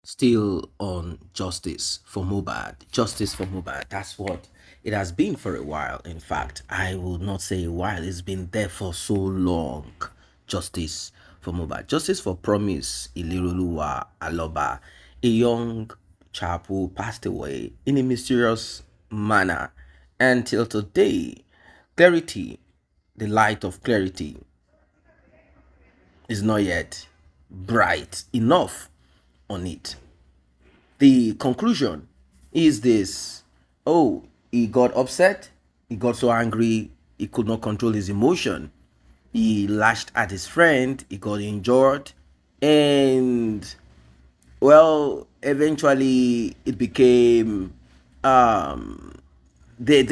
Still on justice for Mobad. Justice for Mobad. That's what it has been for a while. In fact, I will not say a while. It's been there for so long. Justice for Mobad. Justice for Promise Iliruluwa Aloba. A young chap who passed away in a mysterious manner. Until today, clarity, the light of clarity, is not yet bright enough on it. The conclusion is this: oh, he got upset, he got so angry, he could not control his emotion. He lashed at his friend, he got injured, and well, eventually it became there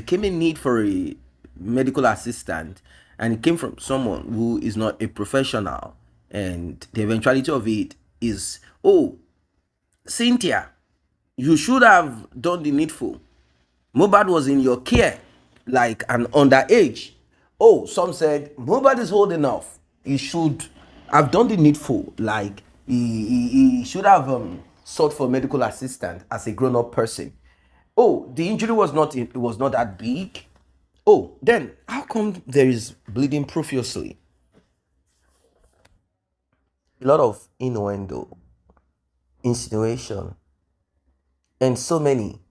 came a need for a medical assistant, and it came from someone who is not a professional. And the eventuality of it is, oh, Cynthia, you should have done the needful. Mobad was in your care like an underage. Oh, some said Mobad is old enough. He should have done the needful. Like he should have sought for medical assistance as a grown-up person. Oh, the injury was not it was not that big. Oh, then how come there is bleeding profusely? A lot of innuendo, insinuation, and so many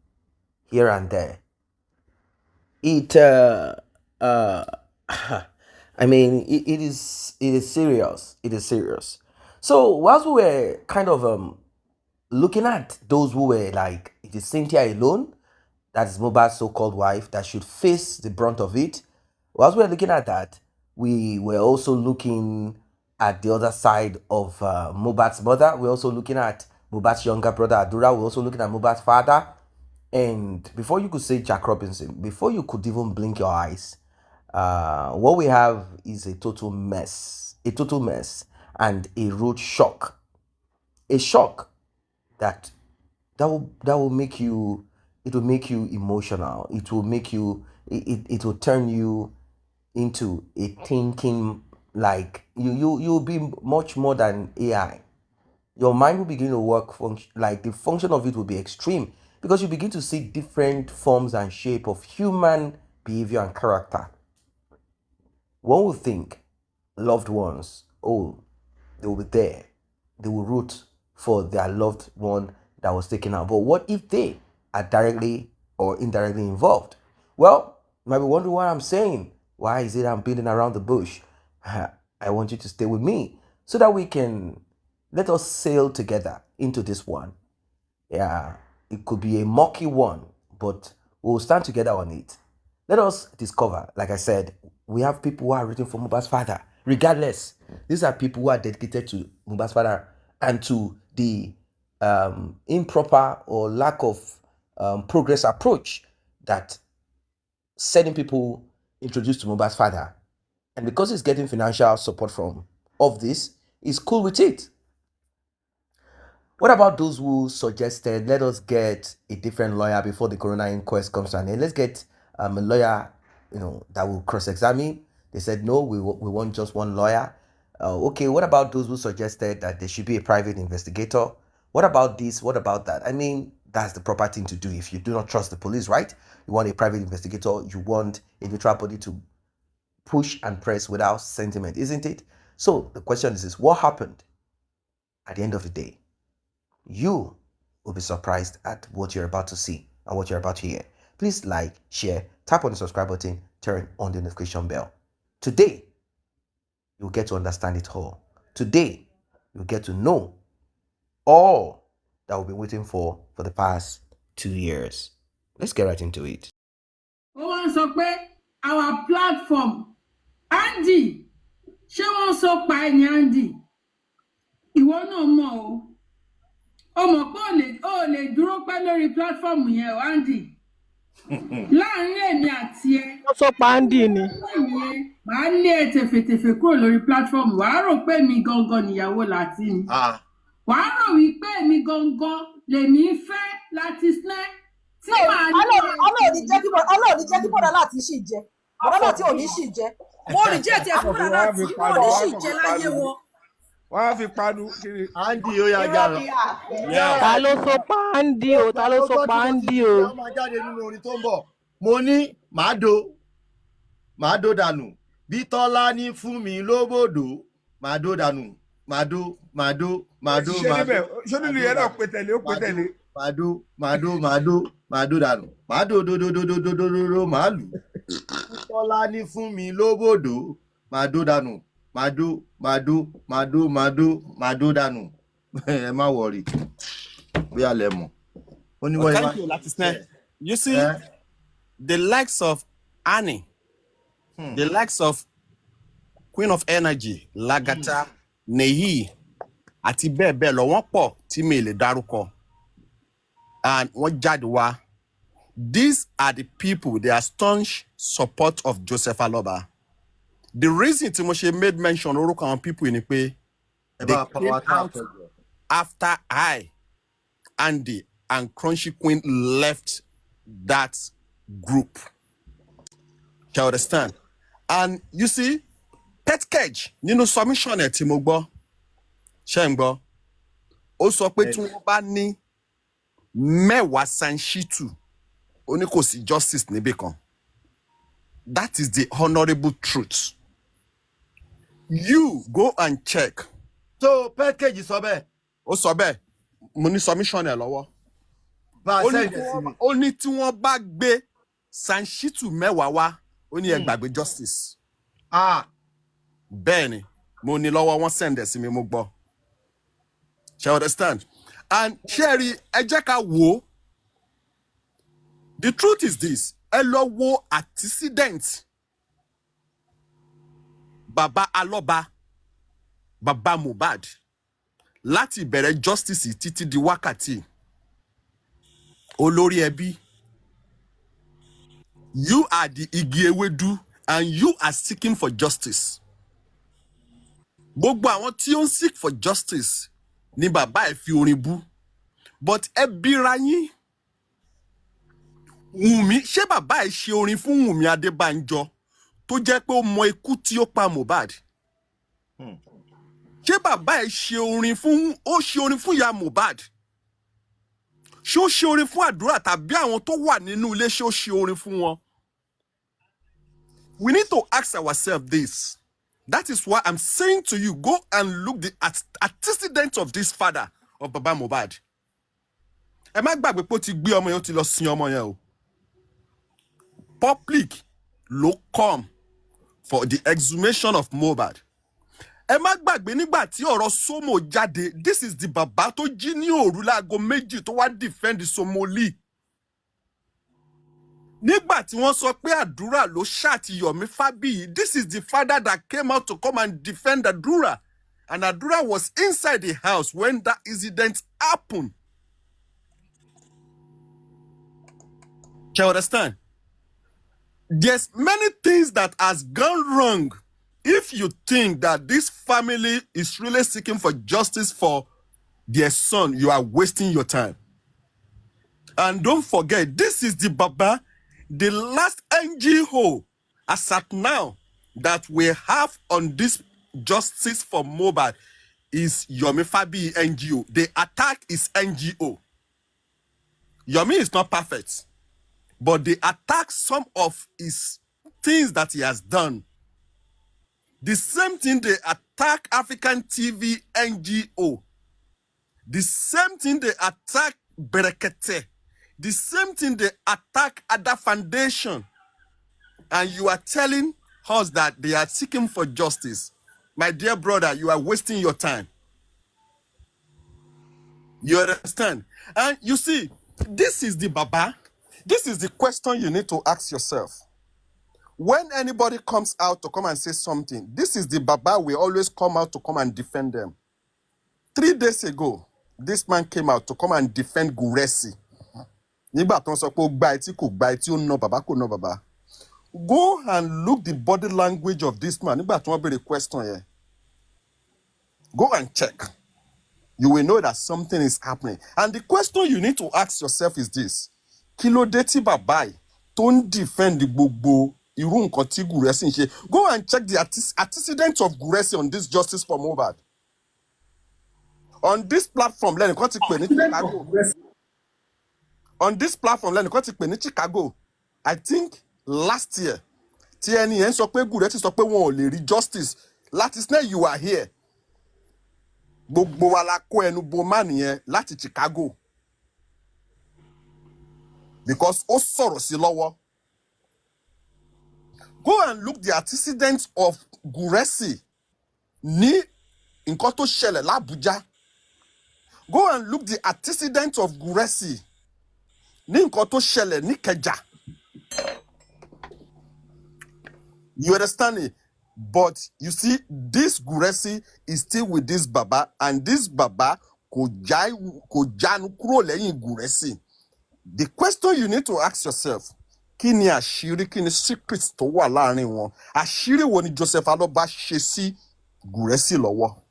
here and there. It uh I mean it is serious. It is serious. So whilst we were kind of looking at those who were like, it is Cynthia alone, that is Mobad's so-called wife, that should face the brunt of it. Whilst we were looking at that, we were also looking at the other side of Mobad's mother. We're also looking at Mobad's younger brother Adura. We're also looking at Mobad's father. And before you could say Jack Robinson, before you could even blink your eyes, what we have is a total mess, and a road shock, a shock that will make you, it will make you emotional. It will make you, it will turn you into a thinking, like you'll be much more than AI. Your mind will begin to work like the function of it will be extreme, because you begin to see different forms and shape of human behavior and character. One will think loved ones, oh, they will be there, they will root for their loved one that was taken out. But what if they are directly or indirectly involved? Well, you might be wondering what I'm saying. Why is it I'm beating around the bush? I want you to stay with me so that we can, let us sail together into this one. Yeah, it could be a murky one, but we'll stand together on it. Let us discover, like I said, we have people who are rooting for Mubad's father. Regardless, these are people who are dedicated to Mubad's father and to the improper or lack of progress approach that certain people introduced to Mubad's father. And because he's getting financial support from of this, he's cool with it. What about those who suggested, let us get a different lawyer before the coroner inquest comes to an end? Let's get a lawyer, that will cross-examine. They said, no, we want just one lawyer. Okay, what about those who suggested that there should be a private investigator? What about this? What about that? I mean, that's the proper thing to do if you do not trust the police, right? You want a private investigator, you want a neutral body to push and press without sentiment, isn't it? So the question is what happened at the end of the day? You will be surprised at what you're about to see and what you're about to hear. Please like, share, tap on the subscribe button, turn on the notification bell. Today, you'll get to understand it all. Today, you'll get to know all that we've been waiting for the past 2 years. Let's get right into it. Our platform, Andy, ṣé wọ́n sọ pa ẹ̀yìn Andy? Ìwọ náà mọ̀ o mọ̀ pé o lè dúró pẹ́ lórí platform yẹn o Andy. Láàárín èmi àti ẹ. Wọ́n sọ pa Andy ni. Màá lé ẹ tẹ̀fẹ̀tẹ̀fẹ̀ kúrò lórí platform. Wàá rò pé mi gangan nìyàwó Láti ni. Wàá rò wípé mi gangan lèmi fẹ́ láti snẹ́. Ọlọ́run jẹ́ kí bọ́dà Láti ṣì jẹ. Bọ́dà Láti ò ní ṣì jẹ. Mo reject ẹ̀ fún bọ́dà Láti, wọn ò ní ṣì jẹ láyé wọn. wọ́n á fi panu kiri. Andy ó yá jà lọ. Ta ló so pa Andy o? Ta ló so pa Andy o? Ó máa jáde nínú orin tó ń bọ̀. Mo ní màá do dànù. Bí Tọ́lá ní fún mi lóbòdò, màá do dànù. Màá do. ṣé níbẹ̀ ṣé nínú yẹn náà pé tẹ̀lé ó pé tẹ̀lé. Màá do dànù. Màá do màá lù. Bí Tọ́lá ní fún mi lóbòdò, màá do dànù. Màá do dànù. Ẹ má wọrí. Bí a lè mọ̀. Thank you, Latisne. You see, the likes of Annie, the likes of Queen of Energy, Lagata, Neyi, àti bẹ́ẹ̀ bẹ́ẹ̀ lọ wọ́n pọ̀ tí mi lè dárúkọ. And wọ́n jáde wá. These are the people, they are staunch support of Joseph Aloba. The reason tí mo ṣe made mention orúkọ àwọn people ni pé they came out after Andy and Crunchy Queen left that group. You understand? And you see, Pet Cage, nínú submission ẹ̀ tí mo gbọ́, ṣé ń gbọ́, ó sọ pé tí wọ́n bá ní mẹ́wàá Sanshitu, ó ní kò sí justice níbì kan. That is the honorable truth. You go and check. So Pet Cage sọ bẹ́ẹ̀. Ó sọ bẹ́ẹ̀, mo ní submission ẹ̀ lọ́wọ́. Ó ní tí wọ́n bá gbé Sanshitu mẹ́wàá wá, ó ní ẹ gbàgbé justice. Bẹ́ẹ̀ ni, mo ní lọ́wọ́ wọ́n send ẹ̀ sí mi mo gbọ́. You understand? And Sherry, ẹ jẹ́ ká wò. The truth is this. Ẹ lọ wo antecedent. Baba Aloba, Baba Mobad. Láti bẹ̀rẹ̀ justice títí di wákàtí. Olórí ẹbí. You are the igi ewédú and you are seeking for justice. Gbogbo àwọn tí ó ń seek for justice ni bàbá ẹ̀ fi orin bú. But ẹ bíra yín. Wunmi, ṣé bàbá ẹ̀ ṣe orin fún Wunmi Adébánjọ tó jẹ́ pé ó mọ ikú tí ó pa Mobad? Ṣé bàbá ẹ̀ ṣe orin fún ìyá Mobad? Ṣé ó ṣe orin fún àdúrà tàbí àwọn tó wà nínú ilé ṣé ó ṣe orin fún wọn? We need to ask ourselves this. That is why I'm saying to you, go and look the antecedents of this father of Baba Mobad. Ẹ má gbàgbé pé ó ti gbé ọmọ yẹn ó ti lọ sin ọmọ yẹn o. Public ló come for the exhumation of Mobad. Ẹ má gbàgbé nígbà tí ọ̀rọ̀ Somo jáde, this is the baba tó jí ní òru láago méjì tó wá defend Somoli. Nígbà tí wọ́n sọ pé àdúrà ló ṣàti Yomi Fabiyi, this is the father that came out to come and defend Adura. And Adura was inside the house when that incident happened. Can you understand? There's many things that has gone wrong. If you think that this family is really seeking for justice for their son, you are wasting your time. And don't forget, this is the Baba, the last NGO as at now that we have on this justice for Mobad is Yomi Fabiyi NGO. The attack is NGO. Yomi is not perfect, but they attack some of his things that he has done. The same thing they attack African TV NGO. The same thing they attack Berekete. The same thing they attack Ada Foundation. And you are telling us that they are seeking for justice. My dear brother, you are wasting your time. You understand? And you see, this is the Baba. This is the question you need to ask yourself. When anybody comes out to come and say something, this is the Baba we always come out to come and defend them. 3 days ago, this man came out to come and defend Guresi. Go and look the body language of this man. Go and check. You will know that something is happening. And the question you need to ask yourself is this. Kilo deti babai, don't defend the gbogbo irun koti Guresi. Go and check the antecedents of Guresi on this justice for Mobad. On this platform, lẹ́nìkan ti pè ní Chicago. On this platform, lẹ́nìkan ti pè ní Chicago. I think last year, tí ẹni yẹn sọ pé Gúrẹ́sì sọ pé wọn ò lè rí justice. Láti sinẹ́ you are here. Gbogbo wa la kó ẹnu bo man yẹn láti Chicago. Because ó sọ̀rọ̀ sí lọ́wọ́. Go and look the antecedents of Gúrẹ́sì ní nǹkan tó ṣẹlẹ̀ l'Abuja. Go and look the antecedents of Gúrẹ́sì ní nǹkan tó ṣẹlẹ̀ ní Ìkẹjà. You understand it? But you see, this Gúrẹ́sì is still with this Baba, and this Baba kò jánu kúrò lẹ́yìn Gúrẹ́sì. The question you need to ask yourself, kí ni àṣírí, kí ni secret tó wà láàrin wọn? Àṣírí wo ni Joseph Aloba ṣe sí Gúrẹ́sì lọ́wọ́?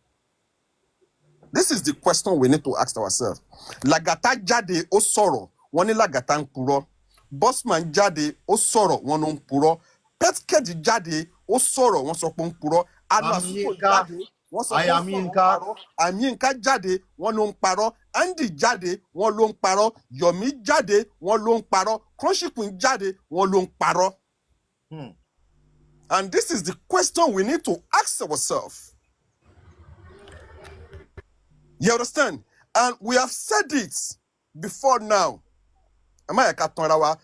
This is the question we need to ask ourselves. Lagata jáde ó sọ̀rọ̀, wọ́n ní Lagata ń purọ́. Bossman jáde ó sọ̀rọ̀, wọ́n ló ń purọ́. Petked jáde ó sọ̀rọ̀, wọ́n sọ pé ń purọ́. Aluasupo jáde, wọ́n sọ pé ń parọ́. Àmìyínká jáde, wọ́n ló ń parọ́. Andy jáde, wọ́n ló ń parọ́. Yomi jáde, wọ́n ló ń parọ́. Kronshipin jáde, wọ́n ló ń parọ́. And this is the question we need to ask ourselves. You understand? And we have said it before now. Am I a Katonrawa?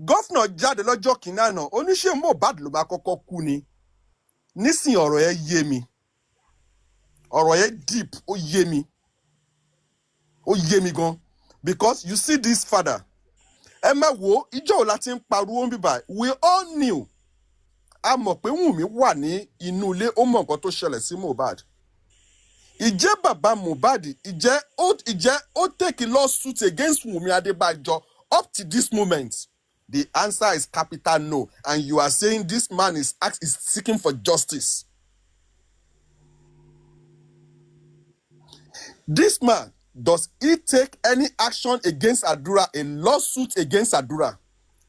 Governor jáde lọ́jọ́ kìíní àná, ó ní ṣé Mobad ló bá kọ́kọ́ kú ni. Nísìn ọ̀rọ̀ ẹ yé mi. Ọ̀rọ̀ ẹ deep, ó yé mi. Ó yé mi gan. Because you see this father. Ẹ má wo, ìjọ́ la ti ń pariwo ń bíbá. We all knew. A mọ̀ pé Wunmi wà ní inú ilé, ó mọ̀ nǹkan tó ṣẹlẹ̀ sí Mobad. Ìjẹ́ bàbá Mobad, ìjẹ́ ó take a lawsuit against Wunmi Adébájọ up to this moment. The answer is capital no. And you are saying this man is seeking for justice. This man, does he take any action against Adura, a lawsuit against Adura?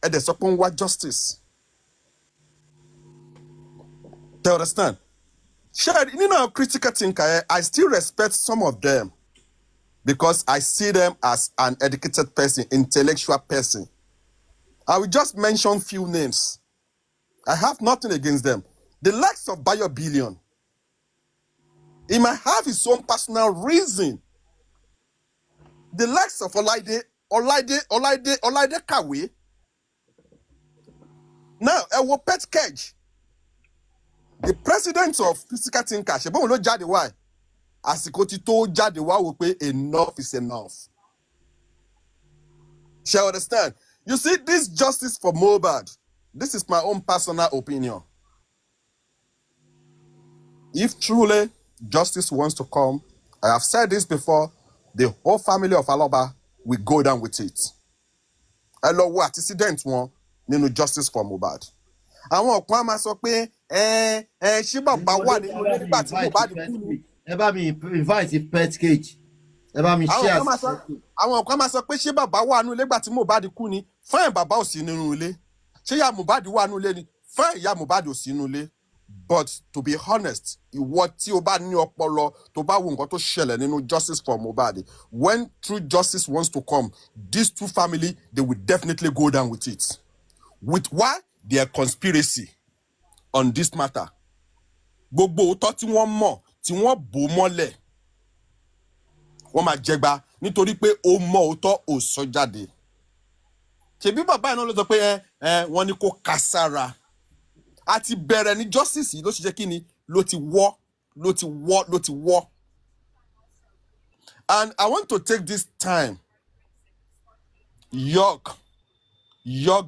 And the second word, justice. Do you understand? Shad, you know, critical thinker, I still respect some of them because I see them as an educated person, intellectual person. I will just mention few names. I have nothing against them. The likes of Bayo Billion. He might have his own personal reason. The likes of Olaide Kawe. Now, Ewo Pet Cage. The president of Physical Thinker, Shebon lo jade why? Àsìkò ti tó jáde wá wò pé enough is enough. Shall understand? You see, this justice for Mobad, this is my own personal opinion. If truly justice wants to come, I have said this before, the whole family of Aloba will go down with it. I love what antecedent one, nínú justice for Mobad. Àwọn kan máa sọ pé ṣé bàbá wà nínú ilé nígbà tí Mobad kú ni. Ẹ bá mi invite Pet Cage. Ẹ bá mi share. Àwọn kan máa sọ pé ṣé bàbá wà nínú ilé nígbà tí Mobad kú ni. Fine, bàbá ò sí nínú ilé. Ṣé ìyá Mobad wà nínú ilé ni? Fine, ìyá Mobad ò sí nínú ilé. But to be honest, ìwọ tí o bá ní ọpọlọ tó bá wo nǹkan tó ṣẹlẹ̀ nínú justice for Mobad, when true justice wants to come, these two families, they will definitely go down with it. With why? Their conspiracy on this matter. Gbogbo òótọ́ tí wọ́n mọ̀, tí wọ́n bò mọ́lẹ̀, wọ́n máa jẹgba nítorí pé ó mọ̀ òótọ́ ò sọ jáde. Ṣebí bàbá náà ló sọ pé wọ́n ní kó kására. Àti bẹ̀rẹ̀ ní justice yìí ló ṣe jẹ́ kí ni ló ti wọ́. And I want to take this time, York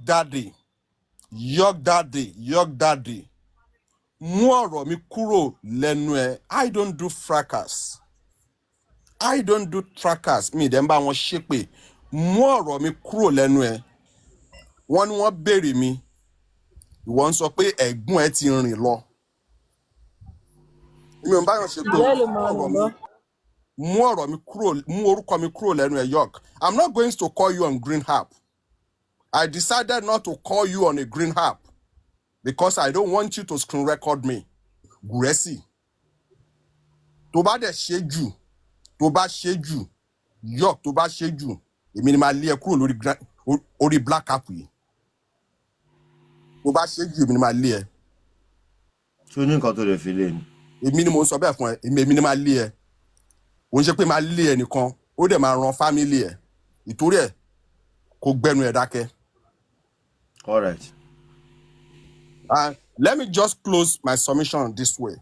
daddy. Mú ọ̀rọ̀ mi kúrò lẹ́nu ẹ̀. I don't do fracas. Mi dẹ̀ ń bá wọn ṣépè. Mú ọ̀rọ̀ mi kúrò lẹ́nu ẹ̀. Wọ́n ní wọ́n béèrè mi. Ìwọ ń sọ pé ẹ̀gbọ́n ẹ ti rìn lọ. Mi ò bá yàn ṣe pé mú orúkọ mi kúrò lẹ́nu ẹ̀, York. I'm not going to call you on green harp. I decided not to call you on a green harp because I don't want you to screen record me. Gúrẹ́sì. Tó bá dẹ̀ ṣe jù, tó bá ṣe jù yọ tó bá ṣe jù èmi ni máa lé ẹ kúrò lórí black app yìí tó bá ṣe jù èmi ni máa lé ẹ. Ṣé o ní nǹkan tó lè fi lé ni? Èmi ni mo ń sọ bẹ́ẹ̀ fún ẹ èmi ni máa lé ẹ òun ṣe pé máa lé ẹ nìkan ó dẹ̀ máa ran fámílì ẹ ìtorí ẹ kó gbẹnu ẹ dákẹ́. All right. Let me just close my submission this way.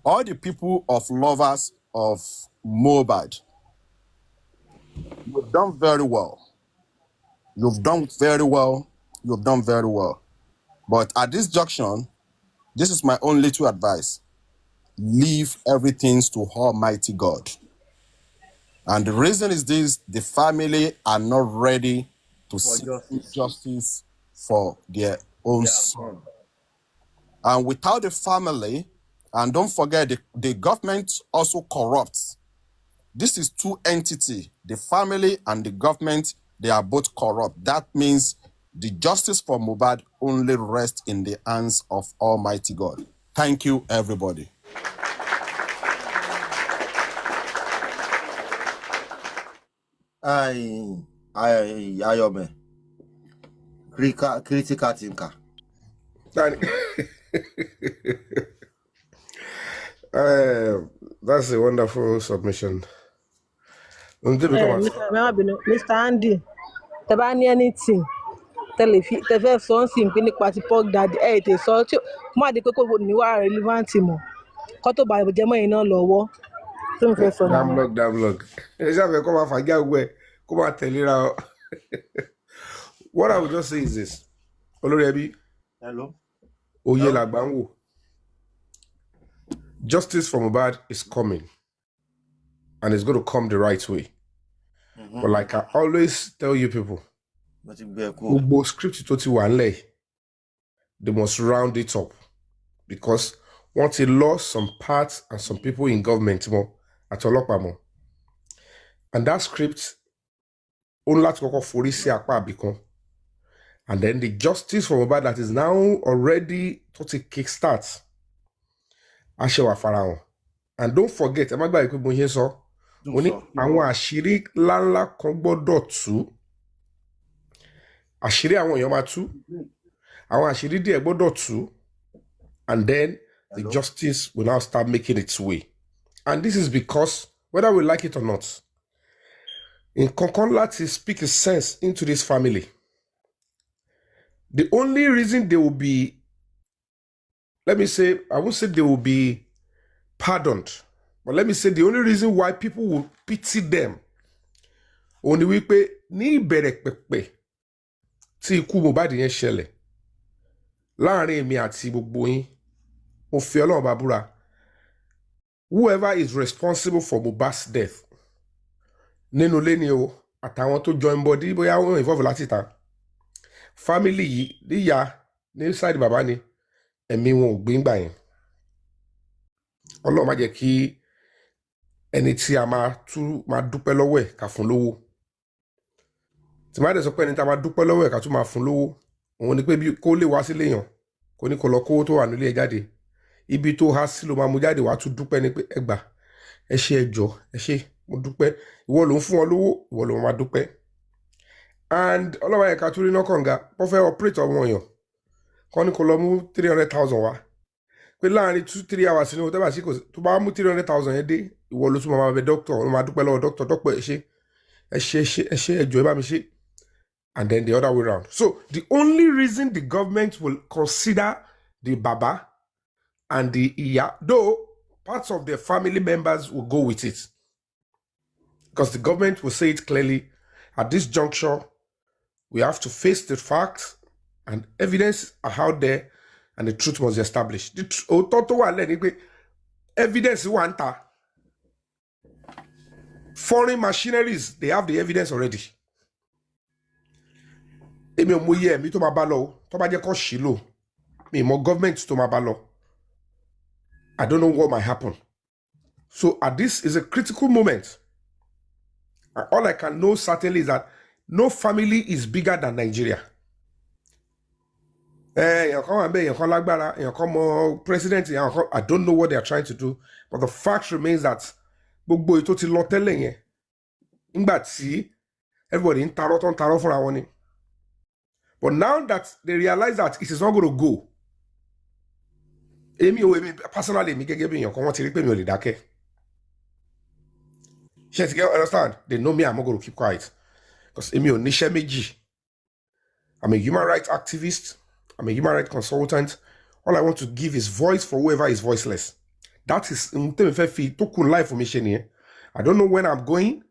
All the people of lovers of Mobad, you've done very well. You've done very well. You've done very well. But at this junction, this is my own little advice. Leave everything to Almighty God. And the reason is this, the family are not ready to seek justice for their own son. And without the family, and don't forget, the government also corrupts. This is two entities, the family and the government, they are both corrupt. That means the justice for Mobad only rests in the hands of Almighty God. Thank you, everybody. Ayome. Critical thinker. That's a wonderful submission. Mr. Andy, tẹ́ bá ní anything tẹ́ fẹ́ sọ sí pé nípa ti Pork Daddy tẹ́ sọ tí má di pé kò ní wà relevant mọ́ kó tó bá jẹ́ mọ́ iná lọ́wọ́ tó ń fẹ́ sọ nìyẹn. Damn. Ẹ ṣàfẹ́ kó máa fàgé àwẹ̀ kó máa tẹ̀léra. What I would just say is this. Olórí ẹbí. Hello. Oyè làgbà ń wò. Justice for Mobad is coming. And it's going to come the right way. But like I always tell you people, gbogbo script tó ti wà nílẹ̀, they must round it up. Because wọ́n ti lost some parts and some people in government mọ́ àti ọlọ́pàá mọ́. And that script, ó ní láti kọ́kọ́ forí sí apá àbíkan. And then the justice for Mobad that is now already to kickstart. Aṣẹ́wà farahàn. And don't forget, ẹ má gbàgbé pé mo ṣe sọ, mo ní àwọn àṣírí ńláńlá kan gbọ́dọ̀ tú. Àṣírí àwọn èèyàn máa tú. Àwọn àṣírí díẹ̀ gbọ́dọ̀ tú. And then the justice will now start making its way. And this is because, whether we like it or not, in kankan láti speak a sense into this family. The only reason they will be, let me say, I won't say they will be pardoned, but let me say the only reason why people will pity them, only wípé ní ìbẹ̀rẹ̀ pẹ̀pẹ̀ tí ikú Mohbad yẹn ṣẹlẹ̀, láàrin èmi àti gbogbo yín, mo fi Ọlọ́run bá búra, whoever is responsible for Mohbad's death, nínú ilé ni o, àtàwọn tó join body bóyá wọ́n involve láti ta, family yìí níyà ní side bàbá ni, ẹ̀mí wọn ò gbé ńgbà yẹn. Ọlọ́run má jẹ́ kí ẹni tí a máa dúpẹ́ lọ́wọ́ ẹ̀ ká fún lówó. Tí máa dẹ̀ sọ pé ẹni tí a máa dúpẹ́ lọ́wọ́ ẹ̀ ká tún máa fún lówó, òun ni pé bí kó lè wá sílé yàn, kò ní kó lọ kówó tó wà nílé ẹ jáde. Ibi tó há sí ló máa mú jáde, wá tún dúpẹ́ ní pé ẹ gbà, ẹ ṣé ẹ jọ̀ọ́, ẹ ṣé mo dúpẹ́. Ìwọ ló ń fún wọn lówó, ìwọ ló máa dúpẹ́. And Ọlọ́run yẹ ká tún rí náà kànga, wọ́n fẹ́ operate ọmọ èèyàn. Kọ́ ní kó lọ mú 300,000 wá. Pé láàrin 2-3 hours ní whatever sí kò tó bá mú 300,000 yẹn dé, ìwọ ló tún máa bẹ doctor, ló máa dúpẹ́ lọ́wọ́ doctor, dọ́pọ̀ ẹ ṣé ẹ jọ̀ọ́ ẹ bá mi ṣe. And then the other way around. So the only reason the government will consider the baba and the iya, though parts of their family members will go with it, because the government will say it clearly, at this juncture, we have to face the facts and evidence are out there and the truth must be established. The evidence wà ń ta. Foreign machineries, they have the evidence already. Èmi ò mọ iye ẹ̀mí tó máa bá lọ, tó bá jẹ́ kó ṣì lò. Mi mọ government tó máa bá lọ. I don't know what might happen. So this is a critical moment. And all I can know certainly is that no family is bigger than Nigeria. I don't know what they are trying to do, but the fact remains that gbogbo ètò ti lọ tẹ́lẹ̀ yẹn nígbà tí everybody ń tarọ́ fúnra wọn ni. But now that they realize that it is not going to go, èmi personally èmi gẹ́gẹ́ bí èèyàn kan wọ́n ti rí pé mi ò lè dákẹ́. Ṣé ti understand? They know me, I'm not going to keep quiet. Because èmi ò níṣẹ́ méjì. I'm a human rights activist. I'm a human rights consultant. All I want to give is voice for whoever is voiceless. That is life for me. I don't know when I'm going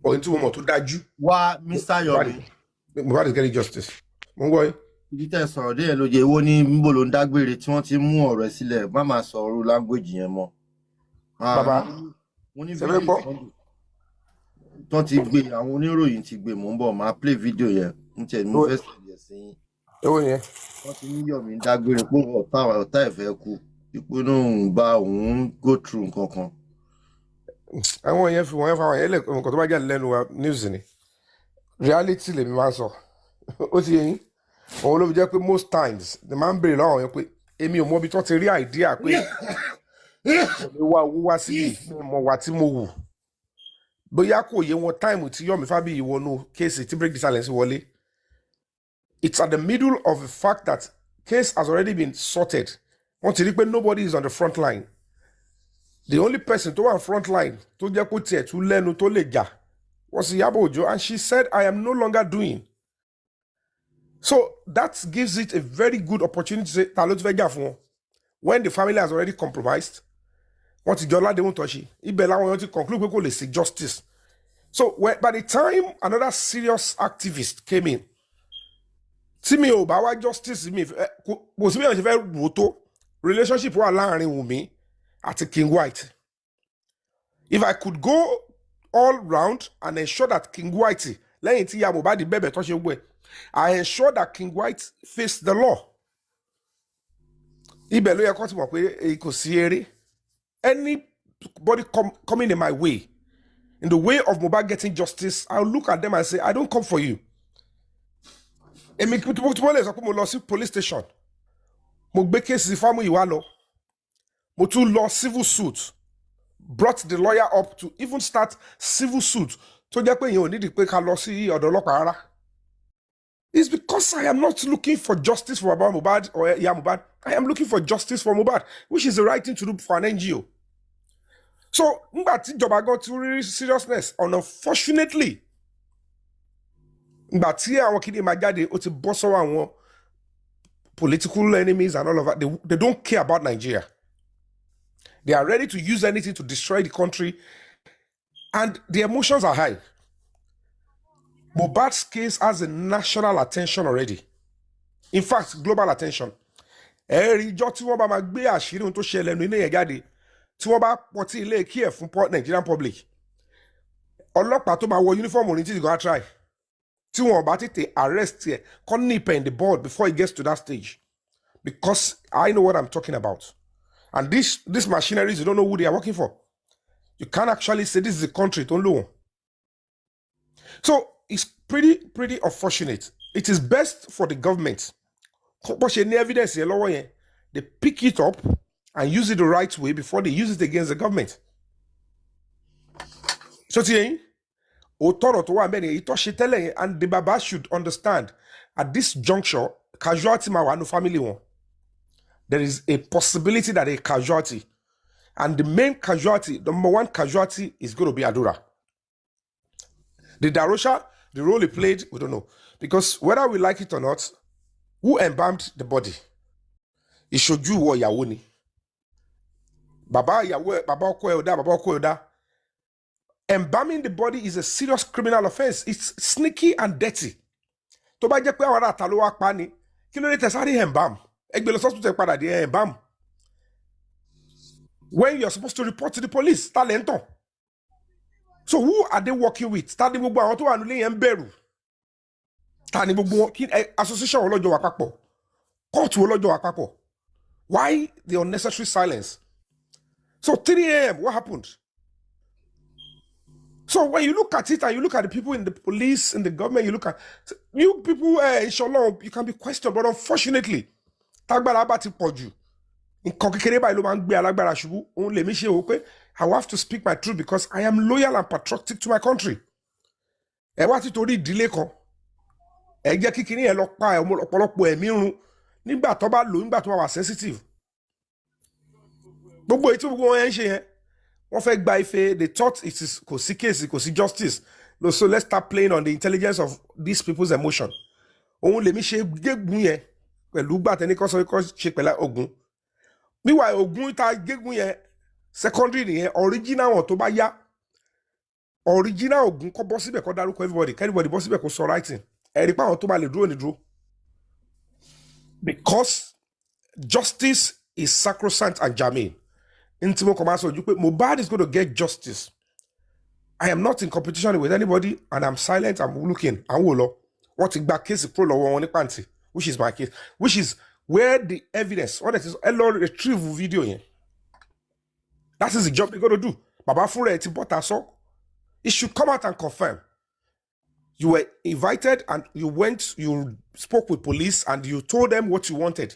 or into a moment to dájú. Wá Mr. Yomi. Mobad is getting justice. Mo ń gbọ́ yín. Ibi tẹ́ sọ̀rọ̀ dé yẹn ló jẹ́ èwo ní níbo ló ń dágbére tí wọ́n ti mú ọ̀rọ̀ ẹ̀ sílẹ̀ má máa sọ orú language yẹn mọ́. Bàbá mo ní sẹ́fẹ́ gbọ́. tó ti gbé àwọn oníròyìn ti gbé mò ń bọ̀ máa play video yẹn ń tẹ̀ mú fẹ́ sẹ̀lẹ̀ sí yín. Èwo yẹn? Wọ́n ti ní Yomi dágbére pé ọ̀tá ẹ̀ fẹ́ kú ipò náà ń bá òun go through nǹkan kan. Àwọn yẹn fi wọ́n yẹn fa àwọn yẹn lẹ̀ nǹkan tó bá jáde lẹ́nu wa news ni. Reality lèmi máa ń sọ. Ó ti yẹ yín. Òun ló fi jẹ́ pé most times the máa ń béèrè lọ́wọ́ yẹn pé èmi ò mọ ibi tó ti rí idea pé èmi wá owó wá síbi mo wà tí mo wù. Bóyá kò yé wọn time tí Yomi Fabiyi wọnú kéèsì tí break the silence wọlé. It's at the middle of the fact that case has already been sorted. Wọ́n ti rí pé nobody is on the front line. The only person tó wà on front line tó jẹ́ kó tiẹ̀ tún lẹ́nu tó lè jà was Iyabo Ojo, and she said, I am no longer doing. So that gives it a very good opportunity to say, ta ló ti fẹ́ jà fún wọn. When the family has already compromised, wọ́n ti jọ ládéhùn tọ́ṣe, ibẹ̀ làwọn èèyàn ti conclude pé kò lè sí justice. So by the time another serious activist came in, tí mi ò bá wá justice mi kò sí bí wọ́n ṣe fẹ́ wò tó relationship wà láàrin Wunmi àti King White. If I could go all round and ensure that King White lẹ́yìn tí ìyá Mohbad bẹ̀bẹ̀ tó ṣe wẹ̀, I ensure that King White faced the law. Ibẹ̀ ló yẹ kó ti mọ̀ pé kò sí eré. Anybody coming in my way, in the way of Mohbad getting justice, I'll look at them and say, I don't come for you. Èmi tí mo lè sọ pé mo lọ sí police station, mo gbé kéèsì family wa lọ, mo tún lọ civil suit, brought the lawyer up to even start civil suit tó jẹ́ pé èèyàn ò nídìí pé ká lọ sí ọ̀dọ̀ ọlọ́pàá rárá. It's because I am not looking for justice for Baba Mobad or Mobad. I am looking for justice for Mobad, which is the right thing to do for an NGO. So, nígbà tí ìjọba gan ti rí seriousness, unfortunately, nígbà tí àwọn kìíní máa jáde, ó ti bọ́ sọ́wọ́ àwọn political enemies and all of that. They don't care about Nigeria. They are ready to use anything to destroy the country, and the emotions are high. Mohbad's case has a national attention already. In fact, global attention. Ẹ̀rí ìjọ tí wọ́n bá máa gbé àṣírí ohun tó ṣẹlẹ̀ nínú ilé yẹn jáde, tí wọ́n bá pọtí ilé kí ẹ̀ fún Nigerian public. Ọlọ́pàá tó máa wọ uniform òní tí gonna try. Tí wọ́n bá tètè arrest ẹ̀, kọ́ nip in the board before it gets to that stage. Because I know what I'm talking about. And these machineries, you don't know who they are working for. You can't actually say this is a country, don't know. So it's pretty unfortunate. It is best for the government. Evidence they pick it up and use it the right way before they use it against the government. So and the Baba should understand at this juncture, casualty no family one. There is a possibility that a casualty, and the main casualty, the number one casualty is going to be Adura. The Darosha, the role he played, we don't know. Because whether we like it or not, who embalmed the body? Ishoju or Yawoni. Baba Okoyoda. Embalming the body is a serious criminal offense. It's sneaky and dirty. Tó bá jẹ́ pé àwọn ará ta ló wá pa ni, kí ló dé tẹ́ sáré embalm? Ẹgbẹ́ lọ hospital padà dé embalm. When you're supposed to report to the police, talento. So who are they working with? Tani gbogbo àwọn tó wà nílé yẹn ń bẹ̀rù. Tani gbogbo association wo lọ́jọ́ wà papọ̀. Court wo lọ́jọ́ wà papọ̀. Why the unnecessary silence? So 3 a.m., what happened? So when you look at it and you look at the people in the police, in the government, you look at you people, inshallah, you can be questioned, but unfortunately, tagbara bá ti pọ̀ jù. Nǹkan kékeré báyìí ló máa ń gbé alágbára ṣubú. Òun lèmi ṣe wò pé I will have to speak my truth because I am loyal and patriotic to my country. Ẹ wá títorí ìdílé kan. Ẹ jẹ́ kí kinní yẹn lọ pa ọ̀pọ̀lọpọ̀ ẹ̀mí run nígbà tó bá lò nígbà tó wà sensitive. Gbogbo èyí tí gbogbo wọn yẹn ń ṣe yẹn, wọ́n fẹ́ gba ife, they thought it is kò sí case, kò sí justice. So let's start playing on the intelligence of these people's emotion. Òun lèmi ṣe gégùn yẹn pẹ̀lú gbàtẹ́ni kan sọ pé kọ́ ṣe pẹ̀lú Ògún. Meanwhile, Ògún ta gégùn yẹn secondary nìyẹn, original wọn tó bá yá. Original Ògún kọ́ bọ́ síbẹ̀ kọ́ dárúkọ everybody bọ́ síbẹ̀ kó sọ writing. Ẹ̀rí pa àwọn tó bá lè dúró ní dúró. Because justice is sacrosanct and germane. Intimo Komaso, Mobad is going to get justice. I am not in competition with anybody, and I'm silent. I'm looking. I'm what back case panty, which is my case, which is where the evidence, what that is, retrieve video here. That is the job they're going to do. Baba Fure so it should come out and confirm. You were invited and you spoke with police and you told them what you wanted.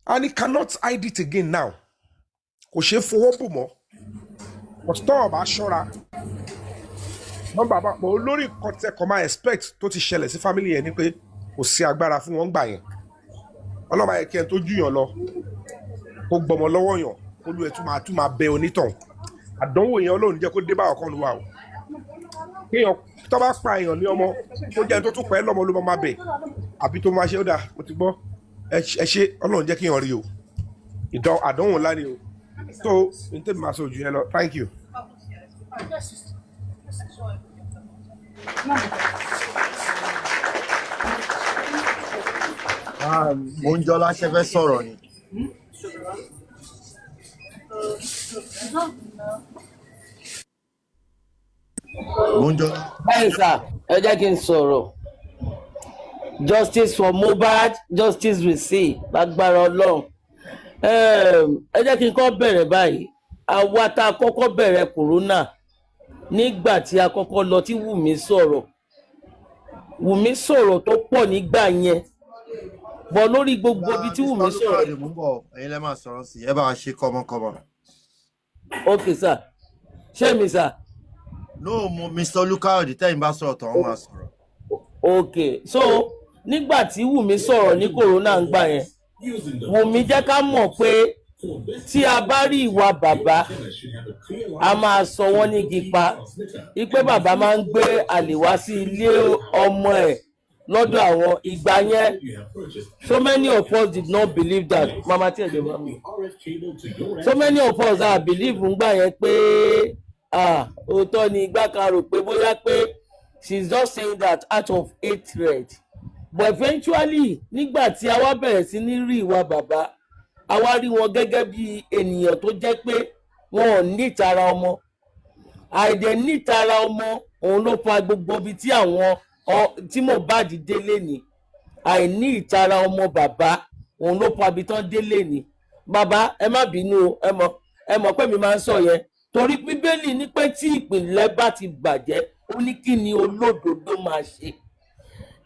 And he cannot hide it again now. Kò ṣe fọwọ́ bò mọ́. Ọ̀tọ́ ọba ṣọ́ra. Wọ́n bàbá pọ̀ olórí kọ́tẹ́ kọ́ máa expect tó ti ṣẹlẹ̀ sí family yẹn ni pé kò sí agbára fún wọn gbà yẹn. Ọlọ́mọ ayẹ kí ẹ tó jù yàn lọ. Kó gbọmọ lọ́wọ́ yàn. Kó lu ẹ̀ tún máa bẹ onítàn. Àdánwò yẹn Ọlọ́run jẹ́ kó dé bá ọ̀kan wa o. Kéèyàn tó bá pa èèyàn ní ọmọ tó jẹ́ tó tún pẹ́ lọ́mọ ló máa bẹ̀. Àbí tó máa ṣe ó dà mo ti gbọ́. Ẹ ṣe Ọlọ́run jẹ́ kéèyàn rí o. Àdánwò ńlá ni o. So, in terms of Maso, thank you. Monjola ṣe fẹ́ sọ̀rọ̀ ni. Monjola. Bẹ́ẹ̀ sà, ẹ jẹ́ kí n sọ̀rọ̀. Justice for Mobad, justice we see, lágbára Ọlọ́run. Ẹ jẹ́ kí n kọ́ bẹ̀rẹ̀ báyìí. Àwa tá a kọ́kọ́ bẹ̀rẹ̀ corona nígbà tí a kọ́kọ́ lọ tí Wunmi sọ̀rọ̀ tó pọ̀ nígbà yẹn. Bọ̀ lórí gbogbo ibi tí Wunmi sọ̀rọ̀. Ẹ̀yin lẹ́ máa sọ̀rọ̀ sí ẹ bá wa ṣe kọ́mọkọ́mọ. Okay sir, ṣé mi sir? No, Mr. Olukayode tẹ́yìn bá sọ̀rọ̀ tán wọ́n máa sọ̀rọ̀. Okay, so nígbà tí Wunmi sọ̀rọ̀ ní corona ń gbà yẹn, Wunmi jẹ́ ká mọ̀ pé tí a bá rí ìwà bàbá a máa sọ wọ́n ní gipa ipe bàbá máa ń gbé àlè wá sí ilé ọmọ ẹ̀ lọ́dọ̀ àwọn ìgbà yẹn. So many of us did not believe that. Mama tí ẹ̀jẹ̀ bá mi. So many of us are believe ngbà yẹn pé òótọ́ ni ìgbà kan rò pé bóyá pé she's just saying that out of hatred. But eventually nígbà tí a wá bẹ̀rẹ̀ sí ní rí ìwà bàbá a wá rí wọn gẹ́gẹ́ bí ènìyàn tó jẹ́ pé wọn ò ní ìtara ọmọ. Àìdẹ̀ ní ìtara ọmọ òun ló fa gbogbo ibi tí àwọn tí Mohbad délé ni. Àìní ìtara ọmọ bàbá òun ló fa ibi tán délé ni. Bàbá ẹ má bínú ẹ mọ̀ pé mi máa ń sọ yẹn torí Bíbélì ní pé tí ìpìlẹ̀ bá ti bàjẹ́ ó ní kí ni olódodo máa ṣe.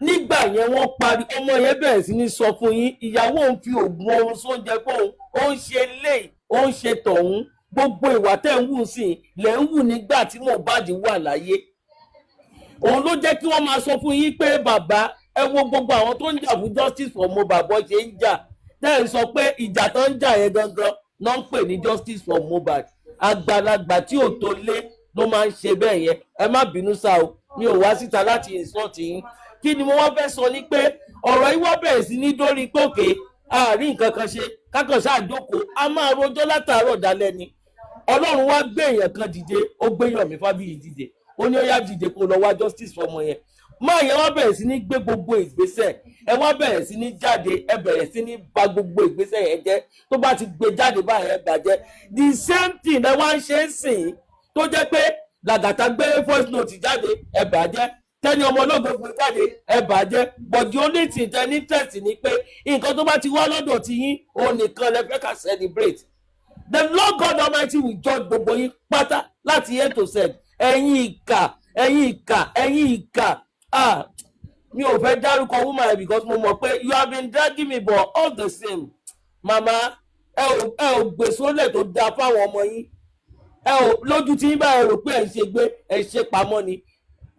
Nígbà yẹn wọ́n parí ọmọ yẹn bẹ̀rẹ̀ sí ní sọ fún yín ìyàwó òun fi oògùn oorun sóúnjẹ fóun ó ń ṣe léyìí ó ń ṣe tọ̀hún gbogbo ìwà tẹ̀ ń wù sí lẹ̀ ń wù nígbà tí Mohbad wà láyé. Òun ló jẹ́ kí wọ́n máa sọ fún yín pé bàbá ẹ wo gbogbo àwọn tó ń jà fún justice for Mohbad bó ṣe ń jà tẹ́ ẹ̀ sọ pé ìjà tó ń jà yẹn gangan náà ń pè ní justice for Mohbad. Àgbàlagbà tí ò tó lé ló máa ń ṣe bẹ́ẹ̀ yẹn ẹ má bínú sá o mi ò wá síta láti insult yín. Kí ni mo wá fẹ́ sọ ni pé ọ̀rọ̀ yìí wá bẹ̀rẹ̀ sí ní dórí pòkè àárín nǹkan kan ṣe kákan ṣáàjókòó a máa rojọ́ látàárọ̀ dalẹ́ ni. Ọlọ́run wá gbé èèyàn kan dìde ó gbé Yomi Fábíyì dìde ó ní ó yá dìde kó lọ wá justice fọmọ yẹn. Máa yẹn wá bẹ̀rẹ̀ sí ní gbé gbogbo ìgbésẹ̀ ẹ wá bẹ̀rẹ̀ sí ní jáde ẹ bẹ̀rẹ̀ sí ní bà gbogbo ìgbésẹ̀ yẹn jẹ́ tó bá ti gbé jáde báyẹn ẹ bàjẹ́. The same thing ẹ wá ń ṣe ń sìn tó jẹ́ pé Làgàtà gbé voice note jáde ẹ bàjẹ́ tẹ́ni ọmọ ológun gbé jáde ẹ bàjẹ́ but the only thing tẹ́ ní test ni pé nǹkan tó bá ti wá lọ́dọ̀ ti yín òun nìkan lẹ fẹ́ ká celebrate. The Lord God Almighty will judge gbogbo yín pátá láti A to Z. Ẹ̀yin ìkà mi ò fẹ́ dárúkọ woman because mo mọ̀ pé you have been dragging me but all the same mama ẹ ò gbèsòlẹ̀ tó dáa fáwọn ọmọ yín ẹ ò lójú tí yín bá ẹ rò pé ẹ ń ṣe gbé ẹ ṣe pamọ́ ni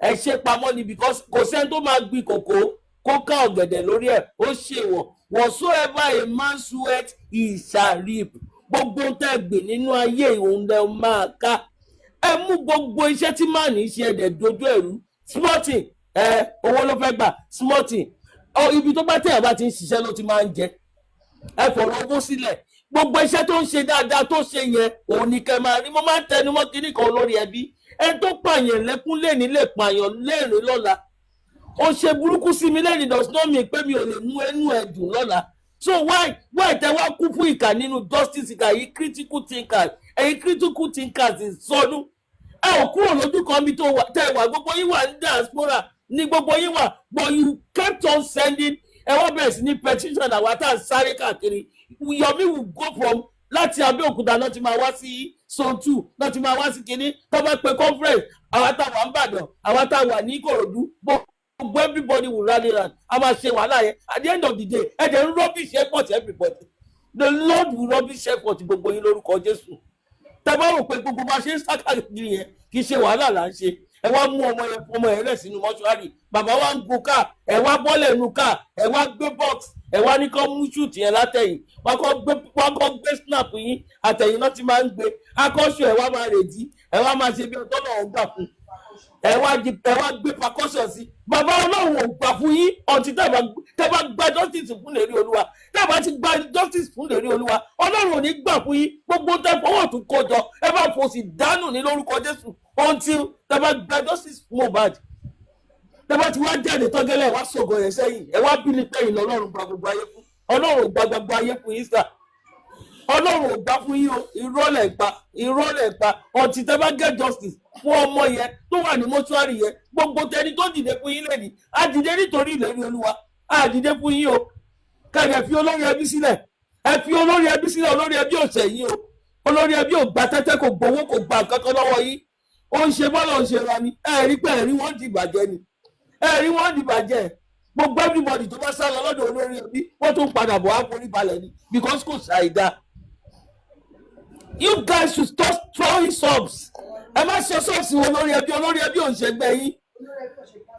ẹ ṣe pamọ́ ni because kò sẹ́ni tó máa gbin kòkó kó ká ọ̀gẹ̀dẹ̀ lórí ẹ̀ ó ṣe wọ̀ whatsoever a man soweth he shall reap gbogbo tẹ́ gbìn nínú ayé òun lẹ máa ká ẹ mú gbogbo iṣẹ́ tí màá ní ṣe ẹ̀dẹ̀ dojú ẹ̀rú smarting owó ló fẹ́ gbà smarting ibi tó bá tẹ̀yà bá ti ń ṣiṣẹ́ ló ti máa ń jẹ ẹ fọ̀rọ̀ owó sílẹ̀ gbogbo iṣẹ́ tó ń ṣe dáadáa tó ṣe yẹn òun ni kẹ́ máa rí mo máa ń tẹnu mọ́ kinní kan lórí ẹbí ẹ tó pààyàn lẹ́kún lẹ́ni lè pààyàn lẹ́rìn lọ́la ó ṣe burúkú sí mi lẹ́ni does not mean pé mi ò lè mú ẹnu ẹ̀ dùn lọ́la so why tẹ wá kú fún ìkà nínú justice ìkà yìí critical thinkers ẹ̀yin critical thinkers ìsọnù ẹ ò kúrò lójú kan bí tẹ wà gbogbo yín wà ní diaspora ní gbogbo yín wà but you kept on sending ẹ wọ́n bẹ̀rẹ̀ sí ní petition àwa tá à ń sáré káàkiri Yomi will go from láti Abẹ́òkúta náà ti máa wá sí Sontu náà ti máa wá sí kinní tó bá pe conference àwa tá wà ń Ìbàdàn àwa tá wà ní Ìkòròdú gbogbo everybody will rally round a máa ṣe wàhálà yẹn at the end of the day ẹ jẹ́ ń rubbish effort everybody the Lord will rubbish effort gbogbo yín lórúkọ Jésù tẹ bá rò pé gbogbo bá ṣe ń sákàkiri yẹn kì í ṣe wàhálà là ń ṣe ẹ wá mú ọmọ yẹn rẹ̀ sínú mọ́ṣúárì bàbá wa ń gun káà ẹ wá bọ́lẹ̀ nu káà ẹ wá gbé box ẹ wá ní kó mú shoot yẹn látẹ̀yìn wá kó gbé snap yín àtẹ̀yìn náà ti máa ń gbé akọ́ṣù ẹ wá máa rèdí ẹ wá máa ṣe bí ọtọ́ náà ń gbà fún ẹ wá gbé percussion sí bàbá Ọlọ́run ò gbà fún yín ọtí tẹ́ bá gba justice fún lèrí Olúwa tẹ́ bá ti gba justice fún lèrí Olúwa Ọlọ́run ò ní gbà fún yín gbogbo tẹ́ fọwọ́ tún kọjọ ẹ bá fòsì dánù ní lórúkọ Jésù until tẹ́ bá gba justice fún Mohbad tẹ́ bá ti wá jáde tọ́gẹ́lẹ̀ wá sọ̀gọ̀ yẹn sẹ́yìn ẹ wá bí ní pẹ́yìn lọ́lọ́run gba gbogbo ayé fún Ọlọ́run ò gba gbogbo ayé fún yín sà Ọlọ́run ò gbà fún yín o ìrọ́lẹ̀ pa ọtí tẹ́ bá get justice fún ọmọ yẹn tó wà ní mọ́ṣúárì yẹn gbogbo tẹni tó dìde fún yín lẹ́ni á dìde nítorí ìlérí Olúwa á dìde fún yín o kẹ́kẹ́ fi olórí ẹbí sílẹ̀ ẹ fi olórí ẹbí sílẹ̀ olórí ẹbí ò ṣẹ̀ yín o olórí ẹbí ò gba tẹ́tẹ́ kò gbowó kò gba kankan lọ́wọ́ yín ó ń ṣe bọ́lá ò ń ṣe ra ni ẹ̀rí pé ẹ̀rí wọ́n di ìbàjẹ́ ni ẹ̀rí wọ́n di ìbàjẹ́ gbogbo everybody tó bá sá lọ lọ́dọ̀ olórí ẹbí wọ́n tún padà bọ̀ wá forí balẹ̀ ni because kò ṣàìdá. You guys should stop throwing subs. Ẹ má ṣe subs wọn olórí ẹbí ò ń ṣẹgbẹ́ yín.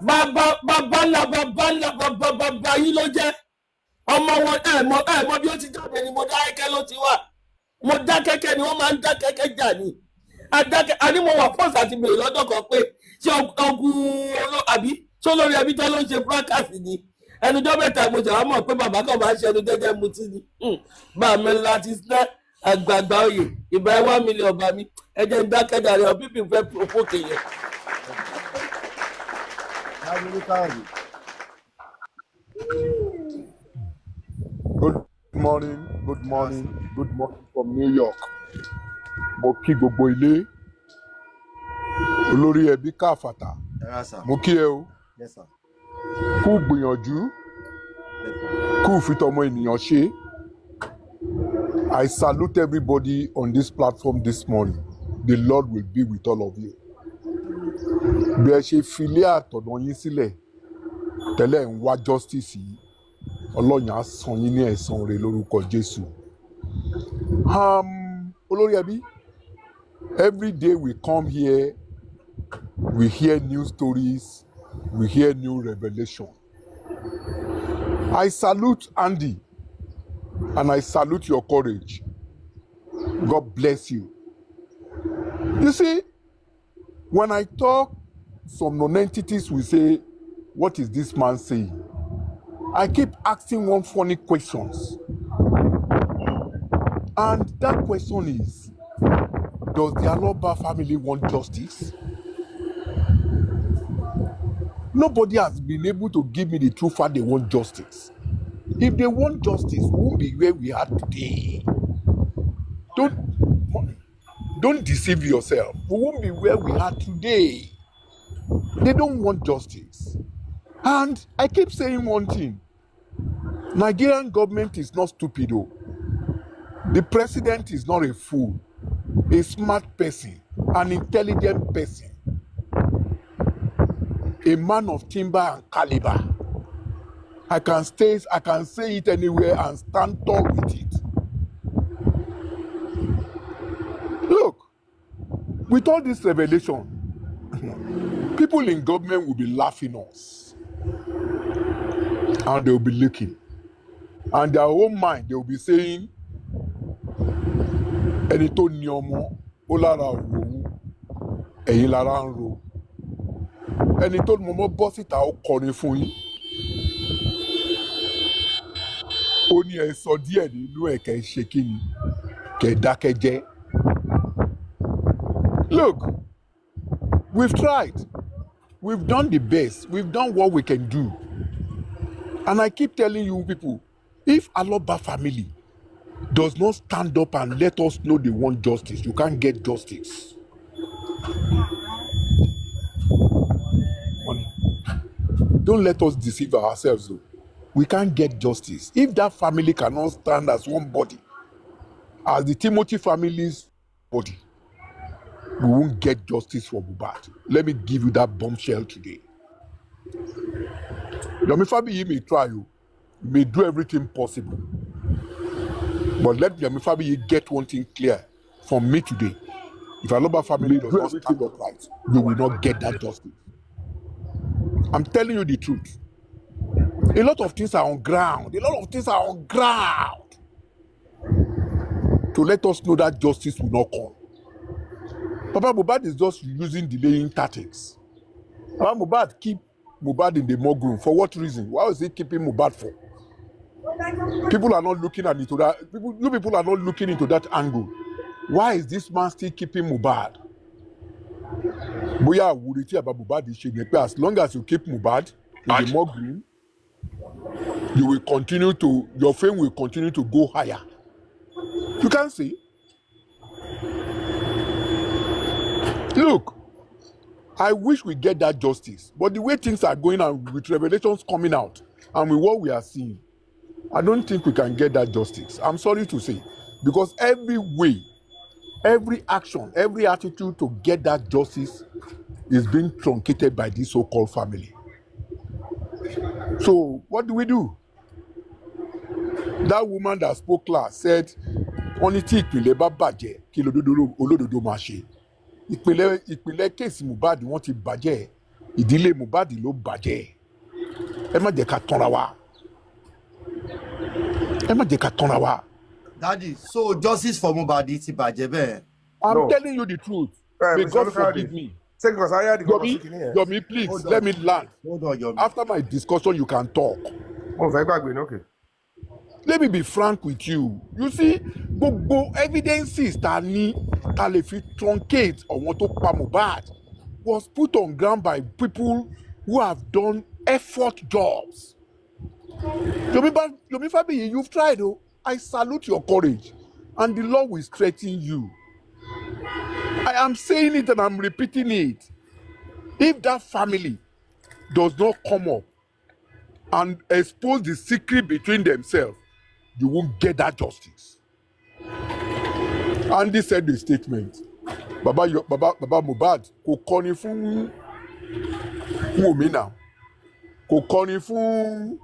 Bàbá yín ló jẹ́. Ọmọ wọn ẹ mọ bí ó ti jáde ni mo dá kẹ́kẹ́ ló ti wà. Mo dá kẹ́kẹ́ ni wọ́n máa ń dá kẹ́kẹ́ jà ni. Àní mo wà fọ́ọ̀sì àti bèrè lọ́dọ̀ kan pé ṣé ọgùn àbí ṣé olórí ẹbí tó ló ń ṣe fúrákàsì ni. Ẹnujọ́ mẹ́ta mo ṣàwọn mọ̀ pé bàbá kan máa ń ṣe ẹnu jẹ́jẹ́ mutí ni. Bàmí láti sinẹ́ àgbààgbà oyè ìbáyé 1 million ọba mi ẹjẹ ń dákẹ́dà rẹ̀ ọ̀bíbí fẹ́ provoke yẹn. Good morning from New York. Mo kí gbogbo ilé olórí ẹbí káfàtà mo kí ẹ o kú gbìyànjú kú fìtọ́mọ ènìyàn ṣe. I salute everybody on this platform this morning. The Lord will be with all of you. Bí ẹ ṣe filé àtọ̀nà yín sílẹ̀ tẹ́lẹ̀ ń wá justice yìí, Ọlọ́run á san yín ní ẹ̀san rẹ̀ lórúkọ Jésù. Olórí ẹbí, every day we come here, we hear new stories, we hear new revelation. I salute Andy. And I salute your courage. God bless you. You see, when I talk, some non-entities will say, what is this man saying? I keep asking one funny questions. And that question is, does the Aloba family want justice? Nobody has been able to give me the true fact they want justice. If they want justice, we won't be where we are today. Don't deceive yourself. We won't be where we are today. They don't want justice. And I keep saying one thing. Nigerian government is not stupid. The president is not a fool. A smart person, an intelligent person, a man of timber and caliber. I can say it anywhere and stand tall with it. Look, With all this revelation, people in government will be laughing us. And they will be looking. And their own mind, they will be saying, ẹni tó ní ọmọ ó lára òwò ẹ̀yin lára ń ro ẹni tó mọmọ bọ́ síta ó kọrin fún yín ó ní ẹ sọ díẹ̀ nínú ẹ̀ kẹ́ ṣe kí ni kẹ́ dákẹ́ jẹ́. Look, we've tried, we've done the best, we've done what we can do, and I keep telling you people, if Aloba family does not stand up and let us know they want justice, you can't get justice. Don't let us deceive ourselves though. We can't get justice. If that family cannot stand as one body, as the Timothy family's body, we won't get justice for Mobad. Let me give you that bombshell today. Yomi Fabiyi may try you, may do everything possible. But let Yomi Fabiyi get one thing clear from me today. If Aloba family does not stand up right, you will not get that justice. I'm telling you the truth. A lot of things are on ground. A lot of things are on ground to let us know that justice will not come. Papa Mobad is just using delaying tactics. Papa Mobad keep Mobad in the morgue room. For what reason? Why is he keeping Mobad for? People are not looking at it. You people are not looking into that angle. Why is this man still keeping Mobad? Boya wuriti about Mobad is as long as you keep Mobad in the morgue room, you will continue to, your fame will continue to go higher. You can see. Look, I wish we get that justice, but the way things are going on with revelations coming out and with what we are seeing, I don't think we can get that justice. I'm sorry to say, because every way, every action, every attitude to get that justice is being truncated by this so-called family. So what do? That woman that spoke last said, "Only ìpìlẹ̀ bá bàjẹ́ kí olódodo máa ṣe." Ìpìlẹ̀ kéèsì Mohbad wọ́n ti bàjẹ́, ìdílé Mohbad ló bàjẹ́. Ẹ má jẹ́ ká tanra wa. Ẹ má jẹ́ ká tanra wa. Daddy, so justice for Mohbad ti bàjẹ́ bẹ́ẹ̀. I'm telling you the truth. May God forgive me. Yomi, please, let me land. Hold on, Yomi. After my discussion, you can talk. Okay. Let me be frank with you. You see, gbogbo evidences ta lè fi truncate àwọn tó pa Mohbad was put on ground by people who have done effort jobs. Yomi Fabiyi, you've tried, oh. I salute your courage, and the Lord will strengthen you. I am saying it and I'm repeating it. If that family does not come up and expose the secret between themselves, you won't get that justice. Andy said the statement. Baba Mobad, kò kọrin fún Wunmi now. Kò kọrin fún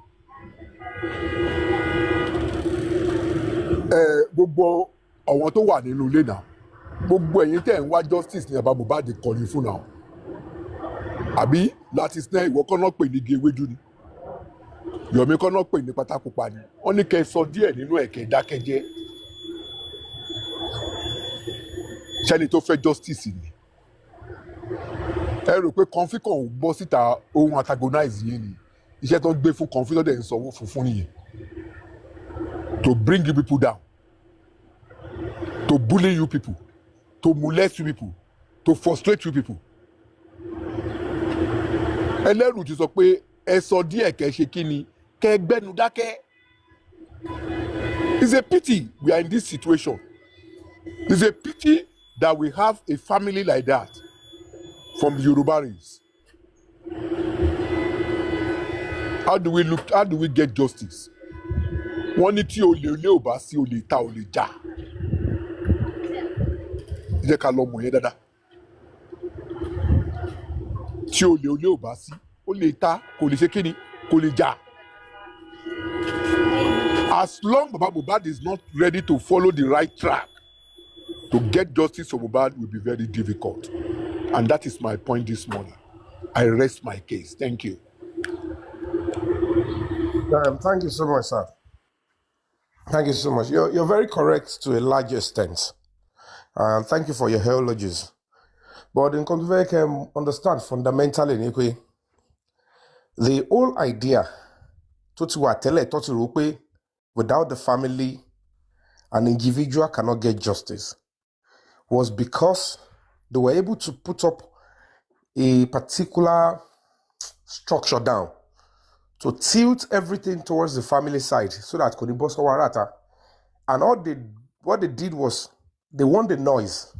gbogbo àwọn tó wà nínú ilé náà. Gbogbo ẹ̀yin tẹ́ ń wá justice ní Baba Mobad kọrin fún náà. Àbí láti sinẹ́ ìwọ kọ́ náà pè ní igi ewédú ni. Yomi kọ́ náà pè ní pátákópa ni. Wọ́n ní kẹ́ sọ díẹ̀ nínú ẹ̀kẹ́ dákẹ́jẹ́. Ṣẹ́ni tó fẹ́ justice ni. Ẹ rò pé Comfy kan gbọ́ síta ohun antagonize yìí ni. Iṣẹ́ tó ń gbé fún Comfy lọ́dẹ̀ ń sanwó fún nìyẹn. To bring you people down. To bully you people. To molest you people. To frustrate you people. Ẹlẹ́rù ti sọ pé ẹ sọ díẹ̀ kẹ́ ṣe kí ni kẹ́ gbẹ́nu dákẹ́. It's a pity we are in this situation. It's a pity that we have a family like that from the Yoruba race. How do we get justice? Wọ́n ní tí olè ò bá sí olè ta olè jà. Ẹ jẹ́ ká lọ mọ̀ yẹn dáadáa. Tí olè ò bá sí ó lè ta kò lè ṣe kíni kò lè jà. As long Baba Mohbad is not ready to follow the right track, to get justice for Mobad will be very difficult. And that is my point this morning. I rest my case. Thank you. Thank you so much, sir. Thank you so much. You're very correct to a large extent. Thank you for your eulogies. But in Convey can understand fundamentally, the whole idea without the family, an individual cannot get justice, was because they were able to put up a particular structure down to tilt everything towards the family side so that Koniboso Warata. And what they did was they want the noise.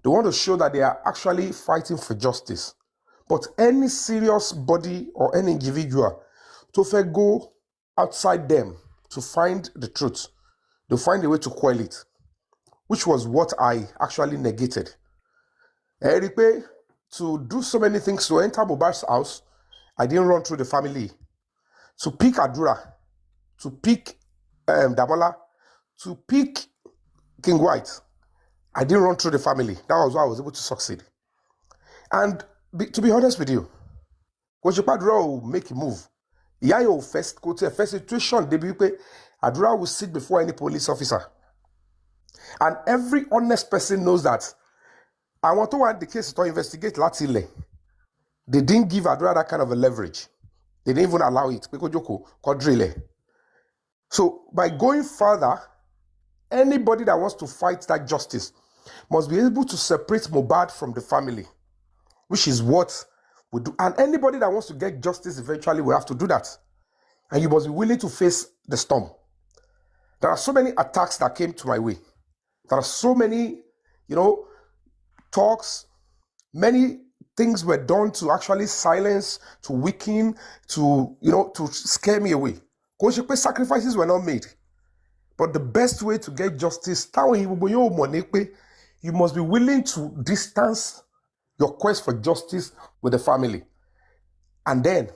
They want to show that they are actually fighting for justice. But any serious body or any individual to go outside them to find the truth, they'll find a way to quell it, which was what I actually negated. Eripe, to do so many things to enter Mobad's house, I didn't run through the family. To pick Adura, to pick Damola, to pick King White, I didn't run through the family. That was why I was able to succeed. And to be honest with you, Coach Adura will make a move. Yayo will first go to a first situation, Adura will sit before any police officer. And every honest person knows that I want to want the case to investigate Latile. They didn't give Adura that kind of a leverage. They didn't even allow it. So by going further, anybody that wants to fight that justice must be able to separate Mobad from the family, which is what we do. And anybody that wants to get justice eventually will have to do that. And you must be willing to face the storm. There are so many attacks that came to my way. There are so many, talks, many things were done to actually silence, to weaken, to scare me away. Sacrifices were not made. But the best way to get justice, you must be willing to distance your quest for justice with the family. And then,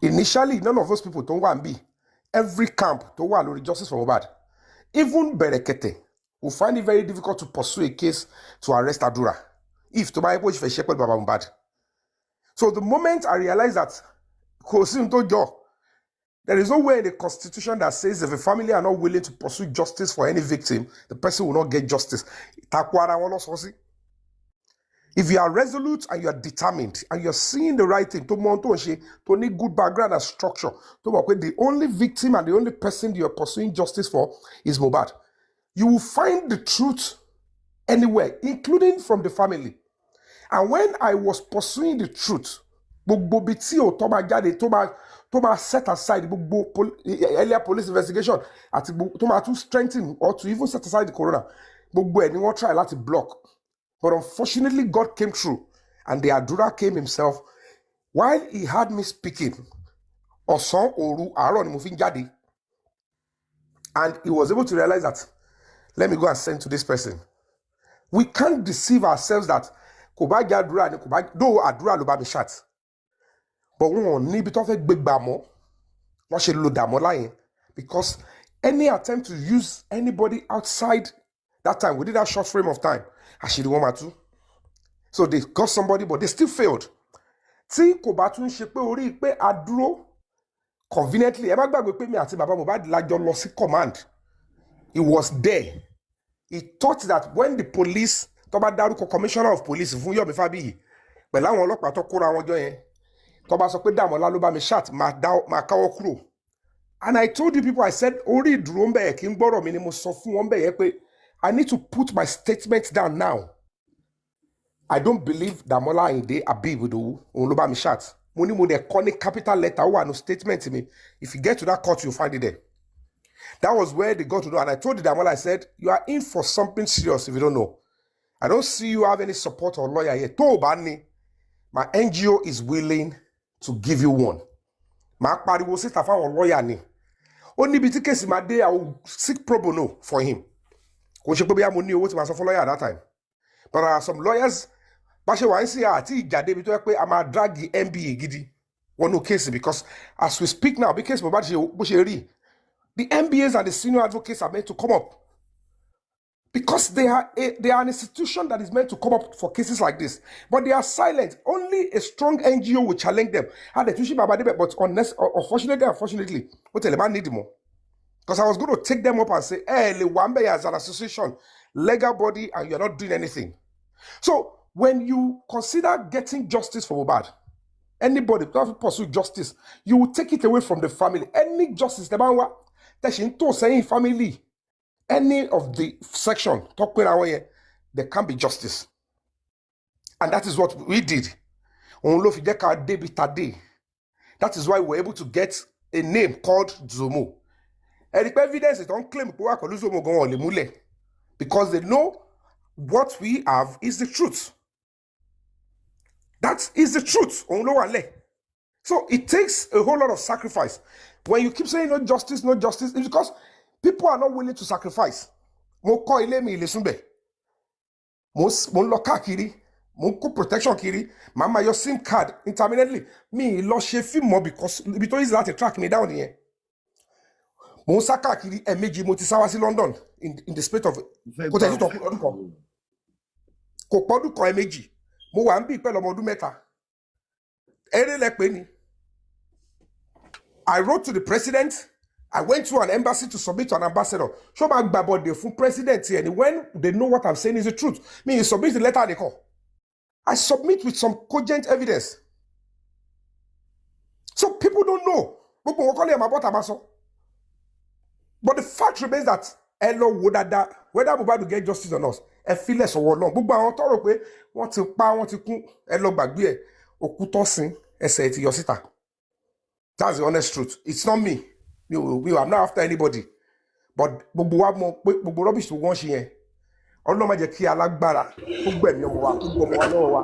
initially, none of those people don't want to be. Every camp don't want to justice for Mobad. Even Berekete will find it very difficult to pursue a case to arrest Adura. If to buy for Shepherd Baba Mobad. So the moment I realized that there is no way in the constitution that says if a family are not willing to pursue justice for any victim, the person will not get justice. If you are resolute and you are determined and you are seeing the right thing, to need good background and structure, the only victim and the only person you are pursuing justice for is Mobad. You will find the truth anywhere, including from the family. And when I was pursuing the truth, to set aside earlier police investigation, to strengthen or to even set aside the corona, anyone try to block. But unfortunately, God came through, and the Adura came himself while he had me speaking. And he was able to realize that, let me go and send to this person. We can't deceive ourselves that though Adura loba be shot. But we won't need to take big bamo. Not she load that lying. Because any attempt to use anybody outside that time, within that short frame of time, actually one or two. So they got somebody, but they still failed. See, Kobatun shepe ori pe Aduro conveniently. Eba gbagbe pe mi ati Baba Mobad lajo lọ sí command. He was there. He thought that when the police, Toba Daruko commissioner of police, fún Yomi Fabiyi, pẹ̀lú àwọn ọlọ́pàá tó kóra wọn jọ yẹn, Toba sọ pé Damola ló bá mi shot, ma káwọ́ kúrò. And I told you people, I said, ori ìdúró ńbẹ̀ yẹn kí n gbọ́rọ̀ mi ni mo sọ fún wọn ńbẹ̀ yẹn pé I need to put my statement down now. I don't believe Damola Ayinde Abibudu òun ló bá mi shot. Mo ní mo dẹ̀ kọ́ ní capital letter ó wà no statement mi. If you get to that court, you'll find it there. That was where they got to know. And I told the Damola, I said, you are in for something serious if you don't know. I don't see you have any support or lawyer here. My NGO is willing to give you one. My pariwo síta fáwọn lawyer ni. Ó níbi tí case ma dé, I will seek pro bono for him. Kò ṣe pé bí mo ní owó tí ma sọ fún lawyer at that time. But there are some lawyers, bá ṣe wà ń sí àti ìjà débi tó yẹ pé a máa drag the MBA gidi. One no case because as we speak now, bí case Mohbad bó ṣe rí, The MBAs and the senior advocates are meant to come up because they are an institution that is meant to come up for cases like this. But they are silent. Only a strong NGO will challenge them. But unfortunately, what tell need more. Because I was going to take them up and say, hey, Lewambe as an association, legal body, and you're not doing anything. So when you consider getting justice for Mobad, anybody who pursue justice, you will take it away from the family. Any justice, the saying family, any of the section, there can be justice. And that is what we did. That is why we were able to get a name called Zomo. And the evidence is don't claim because they know what we have is the truth. That is the truth. So it takes a whole lot of sacrifice. When you keep saying no justice, it's because people are not willing to sacrifice. Mo ko ile mi ile sunbe. Mo lo kakiri. Mo ko protection kiri. Mama your SIM card intermittently. Me lo she film more because it's that track me down here. Mo sa kakiri emeji mo ti sawa sí London in the space of ko te to odun kan. Ko podun kan emeji. Mo wa nbi pẹ̀lú ọmọ ọdún mẹ́ta. Ere le pe ni. I wrote to the president. I went to an embassy to submit to an ambassador. Show back about the full president here. And when they know what I'm saying is the truth, you submit the letter they call. I submit with some cogent evidence. So people don't know. But the fact remains that whether Mobad will get justice or not, feel less or long. Want to bagbe That's the honest truth. It's not me. I'm not after anybody. But rubbish to one here. Ọlọ́run má jẹ́ kí alágbára kó gbẹ̀mí ọmọ wa kó gbọmọ wa lọ́wọ́ wa.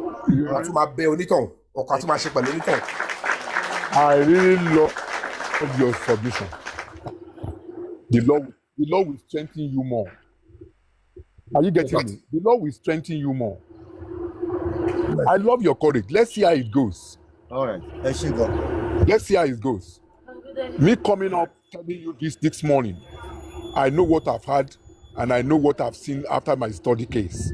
Wọ́n tún máa bẹ onítọ̀hún ọkọ̀ àti máa ṣe pẹ̀lú onítọ̀hún. I really love your submission. The law will strengthen you more. Are you getting me? The law will strengthen you more. I love your courage. Let's see how it goes. All right. Let's go. Let's see how it goes. Me coming up telling you this morning, I know what I've had and I know what I've seen after my study case.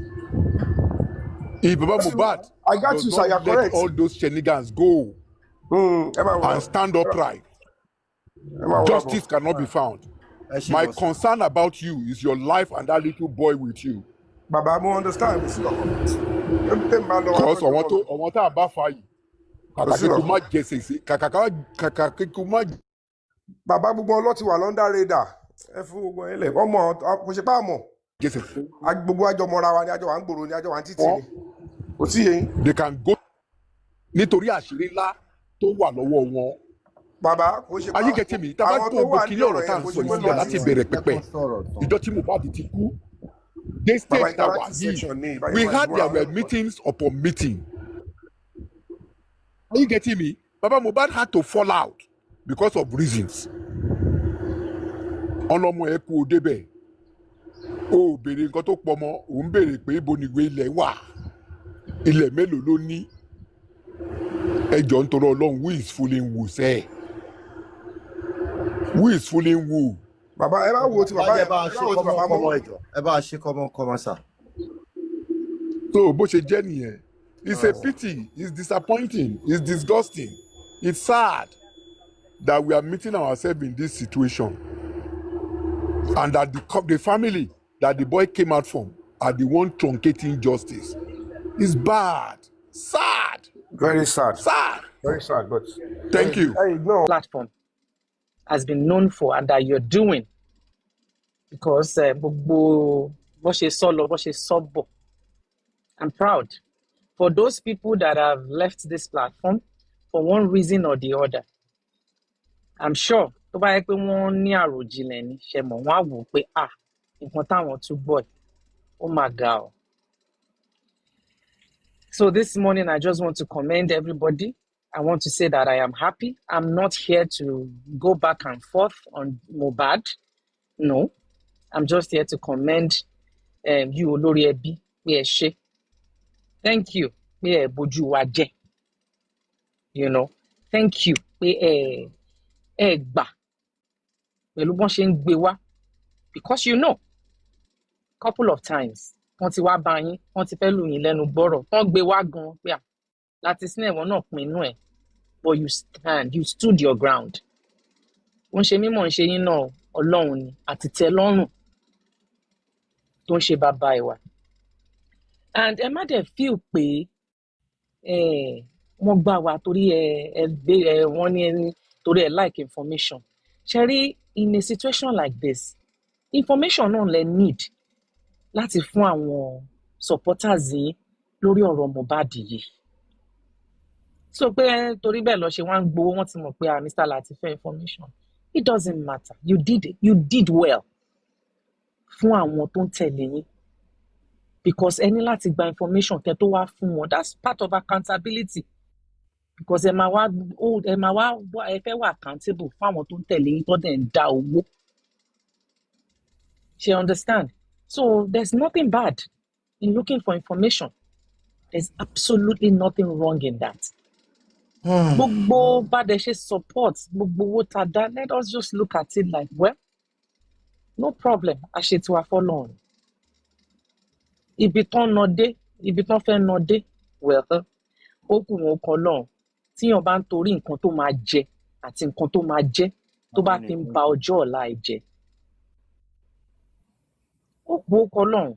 If Baba Mobad does not let all those shenanigans go and stand upright, justice cannot be found. My concern about you is your life and that little boy with you. Baba, I understand. Because I want to about fire. Baba gbogbo ọlọ́tí wà lọ́ndà radar ẹ fún gbogbo ẹlẹ́ ọmọ kò ṣe pé àmọ́ gbogbo àjọ mọ́ra wa ni àjọ wà ń gbòòrò ni àjọ wà ń títì ni kò tí yẹn. They can go nítorí àṣírí ńlá tó wà lọ́wọ́ wọn. Baba kò ṣe pé ayé gẹ̀tì mi tábà tó gbogbo kílẹ̀ ọ̀rọ̀ tá à ń sọ ìsìlẹ̀ láti bẹ̀rẹ̀ pẹ̀pẹ̀ ìjọ tí Mohbad ti kú they stage that wà yìí we had their meetings upon meeting. Are you getting me? Baba Mohbad had to fall out because of reasons. Ọlọ́mọ ẹ kú òdebẹ̀. Ó béèrè nǹkan tó pọ̀ mọ́, ó ń béèrè pé ibo ni ìwé ilẹ̀ wà. Ilẹ̀ mélòó ló ní? Ẹ jọ̀ọ́ nítorí Ọlọ́run, who is fooling who sẹ́? Who is fooling who? Baba ẹ bá wo ti baba ẹ bá ṣe kọ́mọ sà. So bó ṣe jẹ́ nìyẹn. It's a pity. It's disappointing. It's disgusting. It's sad that we are meeting ourselves in this situation, and that the family that the boy came out from are the one truncating justice. It's bad. Sad. Very sad. Sad. Very sad. But thank you. Platform has been known for and that you're doing, because I'm proud. For those people that have left this platform for one reason or the other, I'm sure tó bá yẹ pé wọ́n ní àròjinlẹ̀ ní ṣe mọ̀ wọ́n á wò pé nǹkan táwọn tún bọ̀ ó mà ga o. So this morning I just want to commend everybody. I want to say that I am happy. I'm not here to go back and forth on Mobad. No, I'm just here to commend you olórí ẹbí pé ẹ ṣé. Thank you. You know, thank you. pẹ̀lú bọ́n ṣe ń gbé wá because you know couple of times wọ́n ti wá bá yín wọ́n ti fẹ́ lù yín lẹ́nu gbọ́rọ̀ wọ́n gbé wá gan pé láti sinẹ̀ wọn náà pinnu ẹ̀ but you stood your ground wọ́n ṣe mímọ̀ ń ṣe yín náà ọlọ́run ni àti tẹ́ lọ́rùn tó ń ṣe bàbá ìwà and ẹ má dẹ̀ feel pé wọ́n gbà wá torí wọ́n ní torí ẹ like information ṣe rí in a situation like this information náà lẹ need láti fún àwọn supporters yìí lórí ọ̀rọ̀ Mohbad yìí so pé torí bẹ́ẹ̀ lọ ṣe wọ́n ń gbowó wọ́n ti mọ̀ pé Mr. Lati fẹ́ information it doesn't matter you did well fún àwọn tó ń tẹ̀lé yín because ẹ ní láti gba information kẹ́ tó wá fún wọn that's part of accountability because ẹ máa wá ẹ fẹ́ wà accountable fún àwọn tó ń tẹ̀lé yín tó dẹ̀ ń dá owó she understand so there's nothing bad in looking for information there's absolutely nothing wrong in that gbogbo bá dẹ̀ ṣe support gbogbo owó tá dá let us just look at it like well no problem àṣetò àfọlọ́run ibi tán nà dé ibi tán fẹ́ nà dé well ó kù wọn kọ lọ́run tíyàn bá ń torí nǹkan tó máa jẹ àti nǹkan tó máa jẹ tó bá fi ń ba ọjọ́ ọ̀la ẹ̀ jẹ́ ó kù ó kọ lọ́run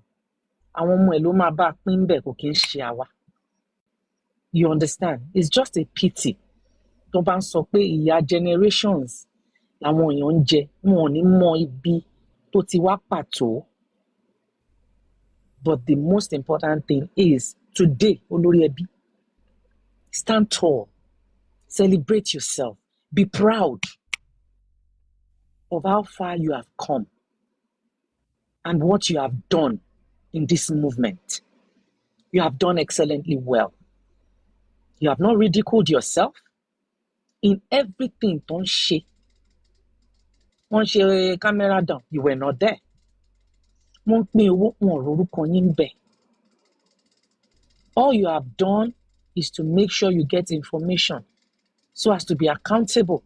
àwọn ọmọ ẹ̀ ló máa bá a pín bẹ́ẹ̀ kò kí ń ṣe àwa you understand it's just a pity tó bá ń sọ pé ìyà generations làwọn èèyàn ń jẹ wọn ò ní mọ ibi tó ti wá pàtó but the most important thing is today olórí ẹbí stand tall celebrate yourself be proud of how far you have come and what you have done in this movement you have done excellently well you have not ridiculed yourself in everything tó ń ṣe wọ́n ṣe camera down you were not there wọ́n ń pín owó wọn lórúkọ yín bẹ̀ all you have done is to make sure you get information so as to be accountable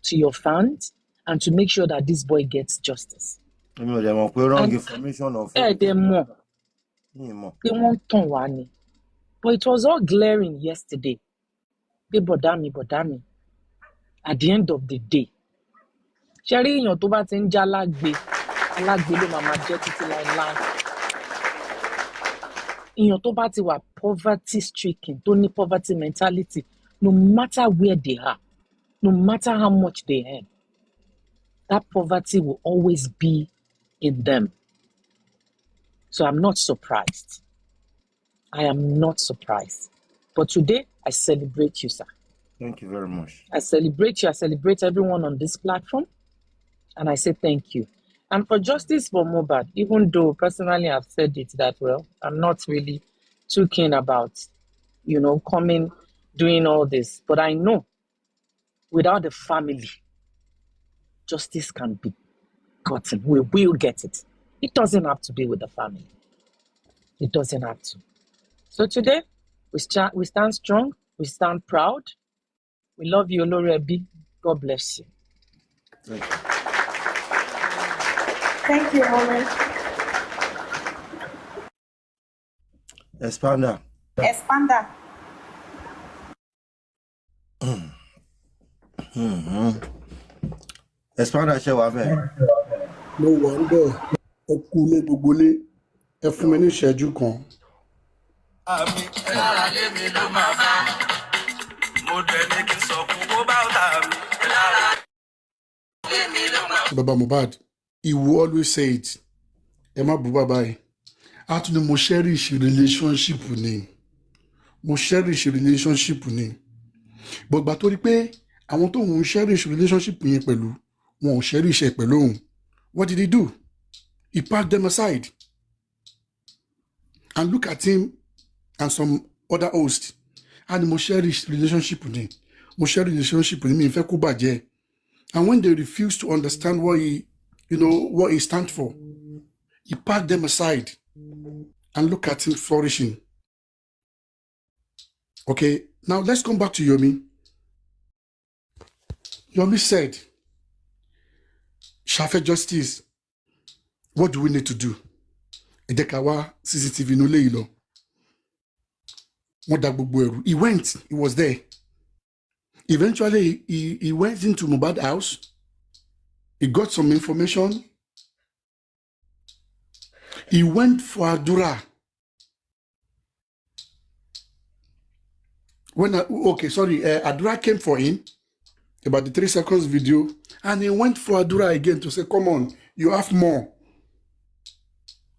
to your fans and to make sure that this boy gets justice. èmi ò dẹ̀ mọ̀ pé wrong information of dẹ̀ mọ̀ pé wọ́n ń tàn wá ni but it was all glaring yesterday pé bọ̀dá mi at the end of the day ṣe rí èèyàn tó bá ti ń já alágbe ló máa jẹ́ títí láéláé èèyàn tó bá ti wà poverty stricken tó ní poverty mentality no matter where they are no matter how much they earn that poverty will always be in them so I'm not surprised I am not surprised but today I celebrate you sir. Thank you very much. I celebrate you. I celebrate everyone on this platform. And I say thank you. And for justice for Mobad, even though personally I've said it that well, I'm not really too keen about, coming, doing all this. But I know without the family, justice can be gotten. We will get it. It doesn't have to be with the family. It doesn't have to. So today, we stand strong. We stand proud. We love you, Olorebi. God bless you. Thank you. Thank you, Ore. Expander. Expander ṣe wà bẹ́ẹ̀. mo wà ń bẹ̀ ẹ kú lé gbogbo lé ẹ fún mi ní ìṣẹ́jú kan. àmì lára lé mi ló máa bá mo dẹ̀ ní kí n sọ fún bó bá ọ̀tá mi lára lé mi ló máa bá. Baba Mohbad, he will always say it. Ẹ má bú bàbá yìí. A tún ní mo cherish relationship ni. Mo cherish relationship ni. Gbọ̀gbà tó rí pé àwọn tó ń cherish relationship yẹn pẹ̀lú wọn ò cherish ẹ̀ pẹ̀lú òun. What did he do? He packed them aside. And look at him and some other hosts. And mo cherish relationship ni. Mo cherish relationship ni mi fẹ́ kó bàjẹ́. And when they refuse to understand what he stands for, he packed them aside. And look at him flourishing. Okay, now let's come back to Yomi. Yomi said, Shafe justice. What do we need to do? Edekawa CCTV no le ilo. He went, he was there. Eventually, he went into Mobad house. He got some information. He went for Adura. Adura came for him about the 3 seconds video, and he went for Adura again to say, come on, you have more.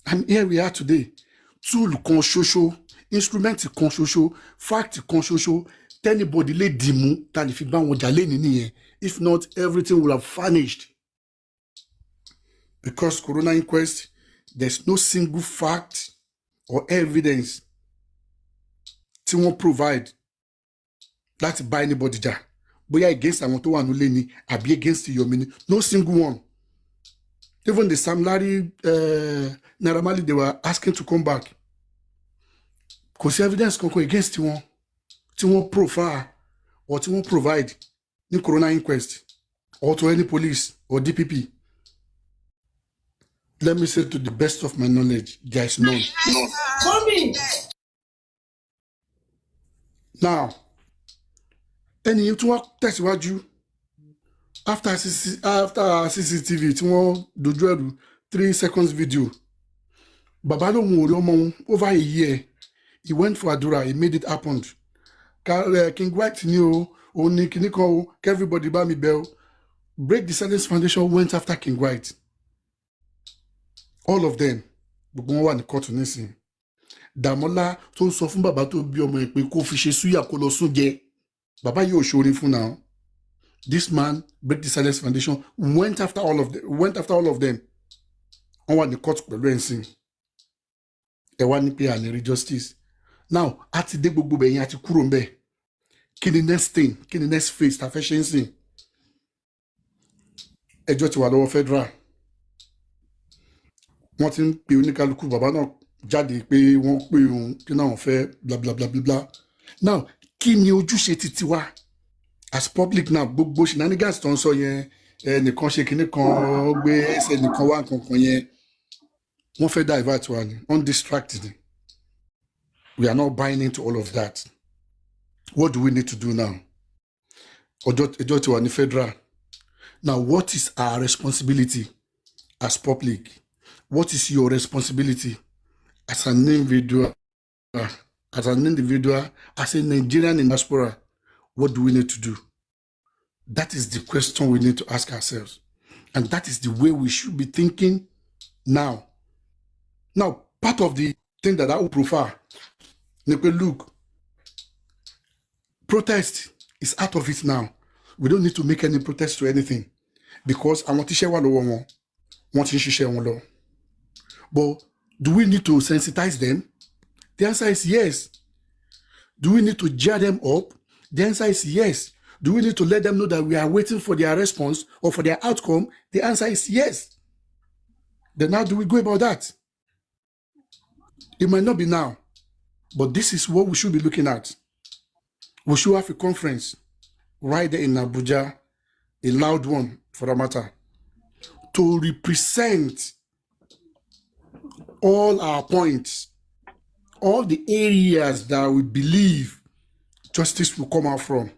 And here we are today. Tool conshosho, instrument conshosho, fact conshosho, anybody le dimu, if not, everything will have vanished. Because Corona inquest, there's no single fact or evidence to won't provide that by anybody ja. Boya against Amoto Wanuleni, be against Yomini. No single one. Even the Sam Larry Naramali, they were asking to come back. Because evidence can go against you, to won't profile or to won't provide in Corona inquest or to any police or DPP. Let me say to the best of my knowledge, there is none. Mommy. Now, any you to tẹ̀síwájú after CCTV tí wọ́n dojú ẹ̀rù 3 seconds video. Baba ló mú orí ọmọ over a year. He went for Adura, he made it happen. King White knew, only Kiniko, everybody by me bell. Break the Silence Foundation went after King White. All of them. Gbogbo wọn wà ní court nísìn. Dàmọ́lá tó ń sọ fún bàbá tó bí ọmọ ẹ̀ pé kó fi ṣe súyà kó lọ sún jẹ. Bàbá yóò ṣoore fún now. This man, Break the Silence Foundation, went after all of them. Wọ́n wà ní court pẹ̀lú ẹ̀sìn. Ẹ wá ní pé àní justice. Now, àti dé gbogbo bẹ̀yìn àti kúrò ńbẹ̀. Kí ni next thing? Kí ni next phase ta fẹ́ ṣe ń sìn? Ẹjọ́ ti wà lọ́wọ́ federal. Wọ́n ti ń pe oníkálukú bàbá náà jáde pé wọ́n pè òun kí náà wọ́n fẹ́ bla bla bla bla bla. Now, kí ni ojúṣe titi wa as public now? Gbogbo shenanigans tó ń sọ yẹn ẹnìkan ṣe kinní kan gbé ẹsẹ̀ nìkan wá nǹkan yẹn wọ́n fẹ́ divert wa ni undistracted. We are not buying into all of that. What do we need to do now? Ẹjọ́ ti wà ní federal. Now, what is our responsibility as public? What is your responsibility as an individual? As a Nigerian in diaspora, what do we need to do? That is the question we need to ask ourselves. And that is the way we should be thinking now. Now, part of the thing that I will prefer, look, protest is out of it now. We don't need to make any protest to anything. Because I want to share what I want to share. But do we need to sensitize them? The answer is yes. Do we need to jar them up? The answer is yes. Do we need to let them know that we are waiting for their response or for their outcome? The answer is yes. Then how do we go about that? It might not be now, but this is what we should be looking at. We should have a conference right there in Abuja, a loud one for that matter, to represent all our points, all the areas that we believe justice will come out from.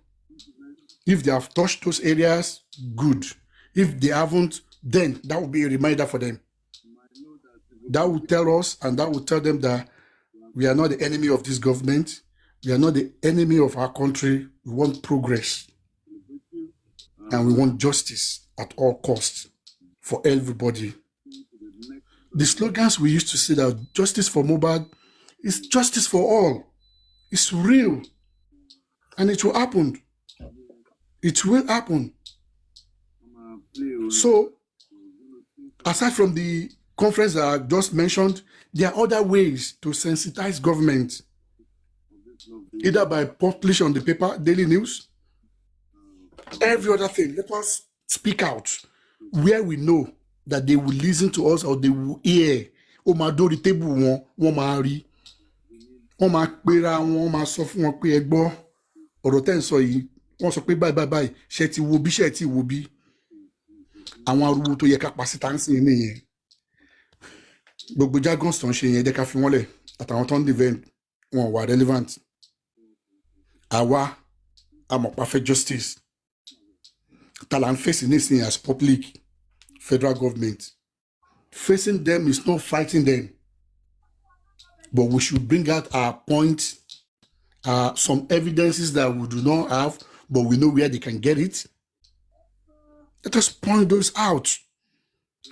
If they have touched those areas, good. If they haven't, then that will be a reminder for them. That will tell us and that will tell them that we are not the enemy of this government. We are not the enemy of our country. We want progress. And we want justice at all costs for everybody. The slogans we used to say that justice for Mobad is justice for all. It's real. And it will happen. It will happen. So, aside from the conference that I just mentioned, there are other ways to sensitize government. Either by publishing on the paper, daily news, every other thing. Let us speak out where we know that they will listen to us or they will hear. O ma dori table wọ́n ma rí. Wọ́n ma pera wọ́n ma sọ fún wọn pé ẹ gbọ́ ọ̀rọ̀ tẹ́ ń sọ yìí. Wọ́n sọ pé bye bye bye. Ṣé ti wo bí ṣé ti wo bí. àwọn arúgbó tó yẹ ká pa síta ń sìn nìyẹn gbogbo jargons tó ń ṣe yẹn jẹ́ ká fi wọ́n lẹ̀ àtàwọn tó ń defend wọn wà relevant àwa amọ̀pá fẹ́ justice ta là ń fèsì nísìnyí as public federal government facing them is not fighting them but we should bring out our points some evidences that we do not have but we know where they can get it let us point those out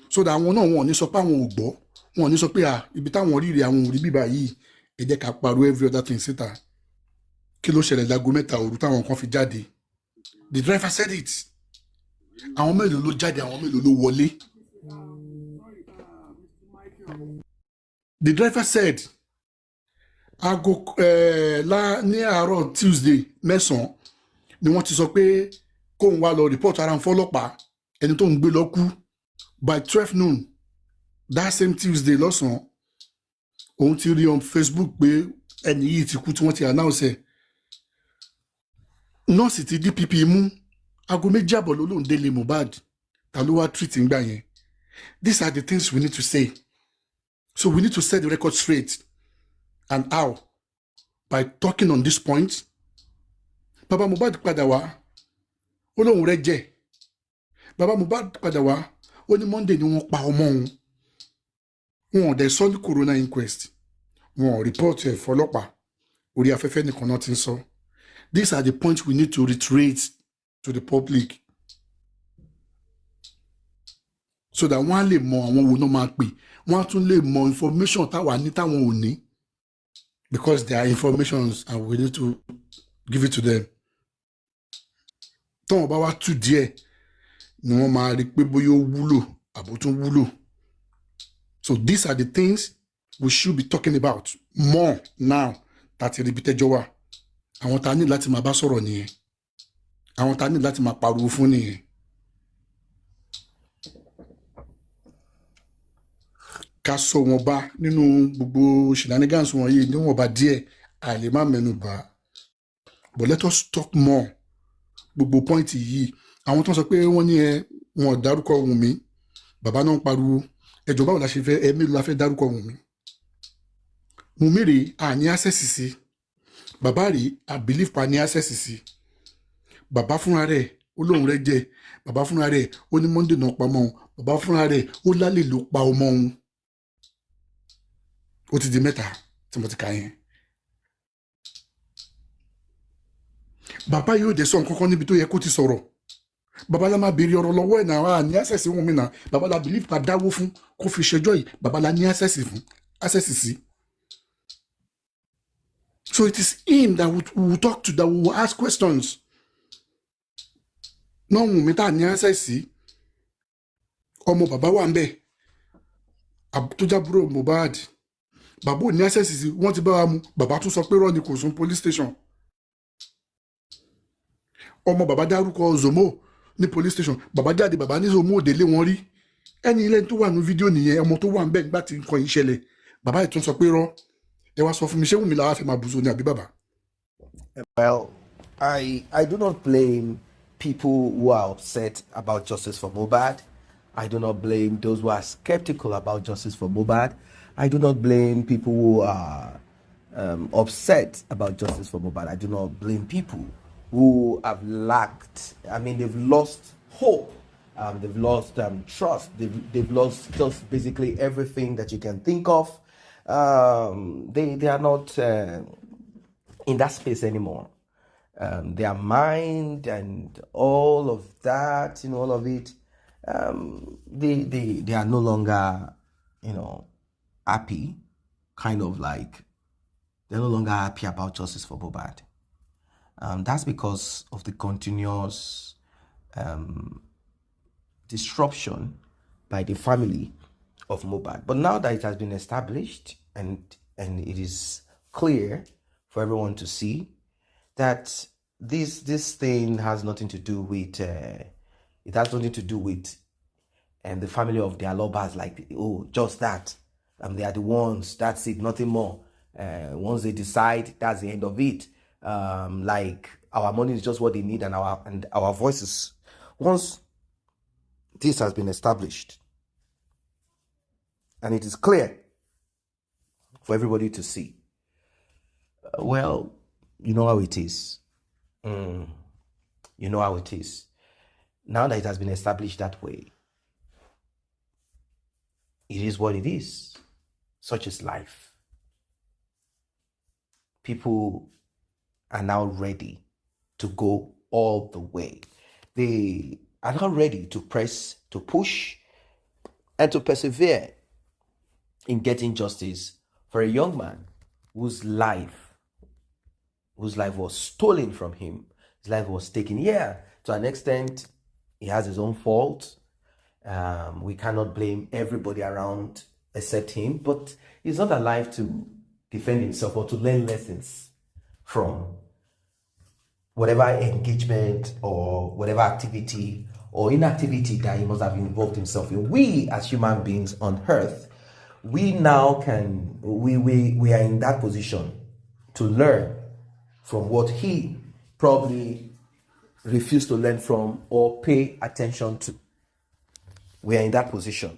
so that àwọn náà wọn ò ní sọ pé àwọn ò gbọ́ wọn ò ní sọ pé ibi táwọn rí àwọn ò rí bíbá yìí ẹ jẹ́ ká pariwo every other thing síta kí ló ṣẹlẹ̀ lágo mẹ́ta òru táwọn kan fi jáde the driver said it àwọn mélòó ló jáde àwọn mélòó ló wọlé the driver said aago ní àárọ̀ Tuesday 9 ni wọ́n ti sọ pé kóun wá lọ report ara ń fọ́lọ́pàá ẹni tó ń gbé lọ kú by 12 noon that same Tuesday lọ́sàn-án òun ti rí on Facebook pé ẹni yìí ti kú tí wọ́n ti announce ẹ̀ nọ́ọ̀sì ti DPP mú aago 2 àbọ̀ ló lóun délé Mobad ta ló wá treat ń gbà yẹn these are the things we need to say so we need to set the record straight and how by talking on this point baba Mobad padà wá ó lóun rẹ jẹ baba Mobad padà wá ó ní Monday ni wọ́n pa ọmọ òun wọn ò dẹ̀ sọ ní corona inquest wọn ò report ẹ̀ fọlọ́pàá orí afẹ́fẹ́ nìkan náà ti ń sọ these are the points we need to reiterate to the public so that wọ́n á lè mọ àwọn wo náà máa pè wọ́n á tún lè mọ information táwa ní táwọn ò ní because there are informations and we need to give it to them tọ́wọ́n bá wá tú díẹ̀ ni wọ́n máa rí pé bóyá ó wúlò àbó tún wúlò so these are the things we should be talking about more now tàti ríbi tẹ́jọ́ wà àwọn tá a ní láti máa bá sọ̀rọ̀ nìyẹn àwọn tá a ní láti máa pariwo fún nìyẹn. ká sọ wọn bá nínú gbogbo shenanigans wọn yìí níwọ̀n bá díẹ̀ àlè má mẹ́nu bà but let us talk more gbogbo point yìí àwọn tó ń sọ pé wọ́n ní wọn ò dárúkọ Wunmi bàbá náà ń pariwo ẹjọ́ báwo la ṣe fẹ́ mélòó la fẹ́ dárúkọ Wunmi Wunmi rèé à ní access sí bàbá rèé à believe pa ní access sí bàbá fúnra rẹ̀ ó lóun rẹ̀ jẹ bàbá fúnra rẹ̀ ó ní Monday náà pa ọmọ òun bàbá fúnra rẹ̀ ó lálẹ́ ló pa ọmọ òun ó ti di mẹ́ta tí mo ti kà yẹn bàbá yóò dé sọ nǹkan kan níbi tó yẹ kó ti sọ̀rọ̀ bàbá la máa béèrè ọ̀rọ̀ lọ́wọ́ ẹ̀ náà ní access Wunmi náà bàbá la believe pa dáwó fún kó fi ṣẹjọ́ yìí bàbá la ní access sí so it is him that we will talk to that we will ask questions náà Wunmi tá ní access sí ọmọ bàbá wà ń bẹ̀ tó jábúrò Mobad bàbá ò ní access sí wọ́n ti bá wa mú bàbá tún sọ pé rọ́ ni kò sún police station ọmọ bàbá dárúkọ Zomo ní police station bàbá jáde bàbá ní Zomo ò délé wọn rí ẹni ilé tó wà ní fídíò nìyẹn ọmọ tó wà ń bẹ̀ nígbà tí nǹkan yìí ṣẹlẹ̀ bàbá yìí tún sọ pé rọ́ ẹ wá sọ fún mi ṣé Wunmi làwa fẹ́ máa bùzọ ní àbí bàbá. Well, I do not blame people who are upset about justice for Mobad. I do not blame those who are skeptical about justice for Mobad. I do not blame people who are upset about justice for Mobad. I do not blame people who have lacked, they've lost hope, they've lost trust, they've lost just basically everything that you can think of. They are not in that space anymore. Their mind and all of that, all of it, they are no longer, happy, kind of like, they're no longer happy about justice for Mobad. That's because of the continuous disruption by the family of Mobad. But now that it has been established and it is clear for everyone to see that this thing has nothing to do with it has nothing to do with the family of their lovers, like, oh, just that. They are the ones, that's it, nothing more. Once they decide, that's the end of it. Like, our money is just what they need, and our voices. Once This has been established. And it is clear for everybody to see. Well, you know how it is. You know how it is. Now that it has been established that way, it is what it is. Such is life. People are now ready to go all the way. They are now ready to press, to push, and to persevere in getting justice for a young man whose life was stolen from him. His life was taken. Yeah, to an extent, he has his own fault. We cannot blame everybody around except him, but he's not alive to defend himself or to learn lessons from whatever engagement or whatever activity or inactivity that he must have involved himself in. We as human beings on earth, we now can, we are in that position to learn from what he probably refused to learn from or pay attention to. We are in that position.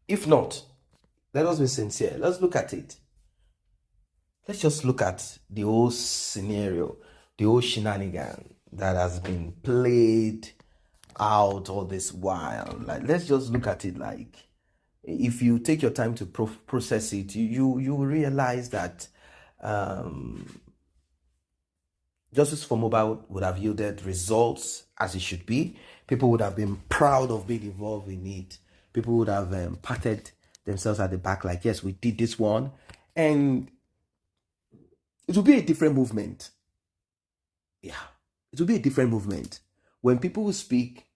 If not, let us be sincere. Let's look at it. Let's just look at the whole scenario, the whole shenanigan that has been played out all this while. Like, let's just look at it. Like, if you take your time to process it, you will realize that justice for Mobad would have yielded results as it should be. People would have been proud of being involved in it. People would have patted themselves at the back like, yes, we did this one. And it will be a different movement. Yeah, it will be a different movement. When people will speak,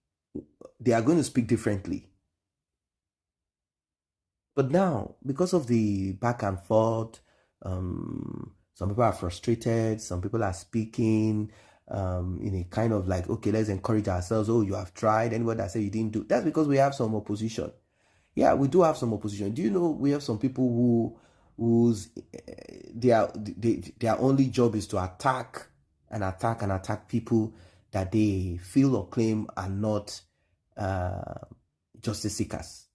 they are going to speak differently. But now, because of the back and forth, some people are frustrated, some people are speaking in a kind of like, okay, let's encourage ourselves. Oh, you have tried. Anybody that say you didn't do, that's because we have some opposition. Yeah, we do have some opposition. Do you know we have some people whose their only job is to attack people that they feel or claim are not justice seekers.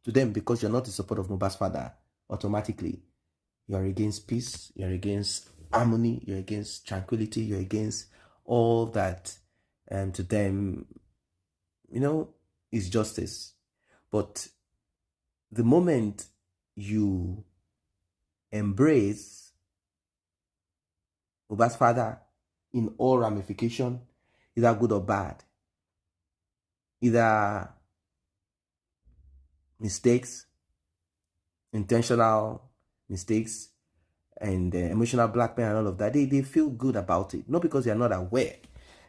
To them, because you're not in support of Mohbad's father, automatically you're against peace, you're against harmony, you're against tranquility, you're against all that, and to them, is justice. But the moment you embrace Mohbad's father in all ramification, either good or bad, either mistakes, intentional mistakes, and emotional blackmail and all of that, they feel good about it. Not because they are not aware.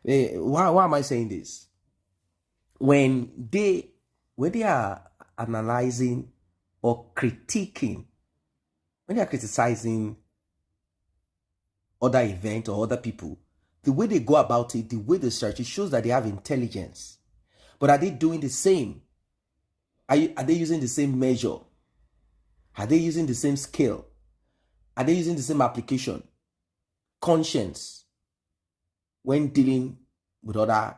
Why am I saying this? When they are analyzing or critiquing, when they are criticizing other events or other people, the way they go about it, the way they search, it shows that they have intelligence. But are they doing the same? Are they using the same measure? Are they using the same skill? Are they using the same application? Conscience when dealing with other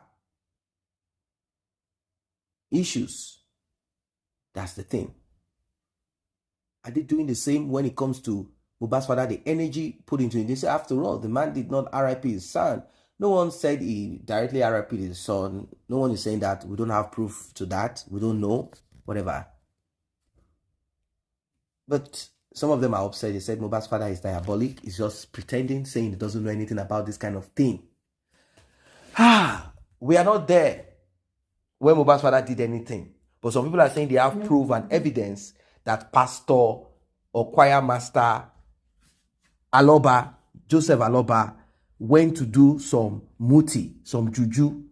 issues? That's the thing. Are they doing the same when it comes to Mohbad's father, the energy put into it? They say, after all, the man did not RIP his son. No one said he directly RIP his son. No one is saying that. We don't have proof to that. We don't know. Whatever. But some of them are upset. They said Mohbad's father is diabolic. He's just pretending, saying he doesn't know anything about this kind of thing. We are not there when Mohbad's father did anything. But some people are saying they have proof and evidence that pastor or choir master Joseph Aloba, went to do some muti, some juju,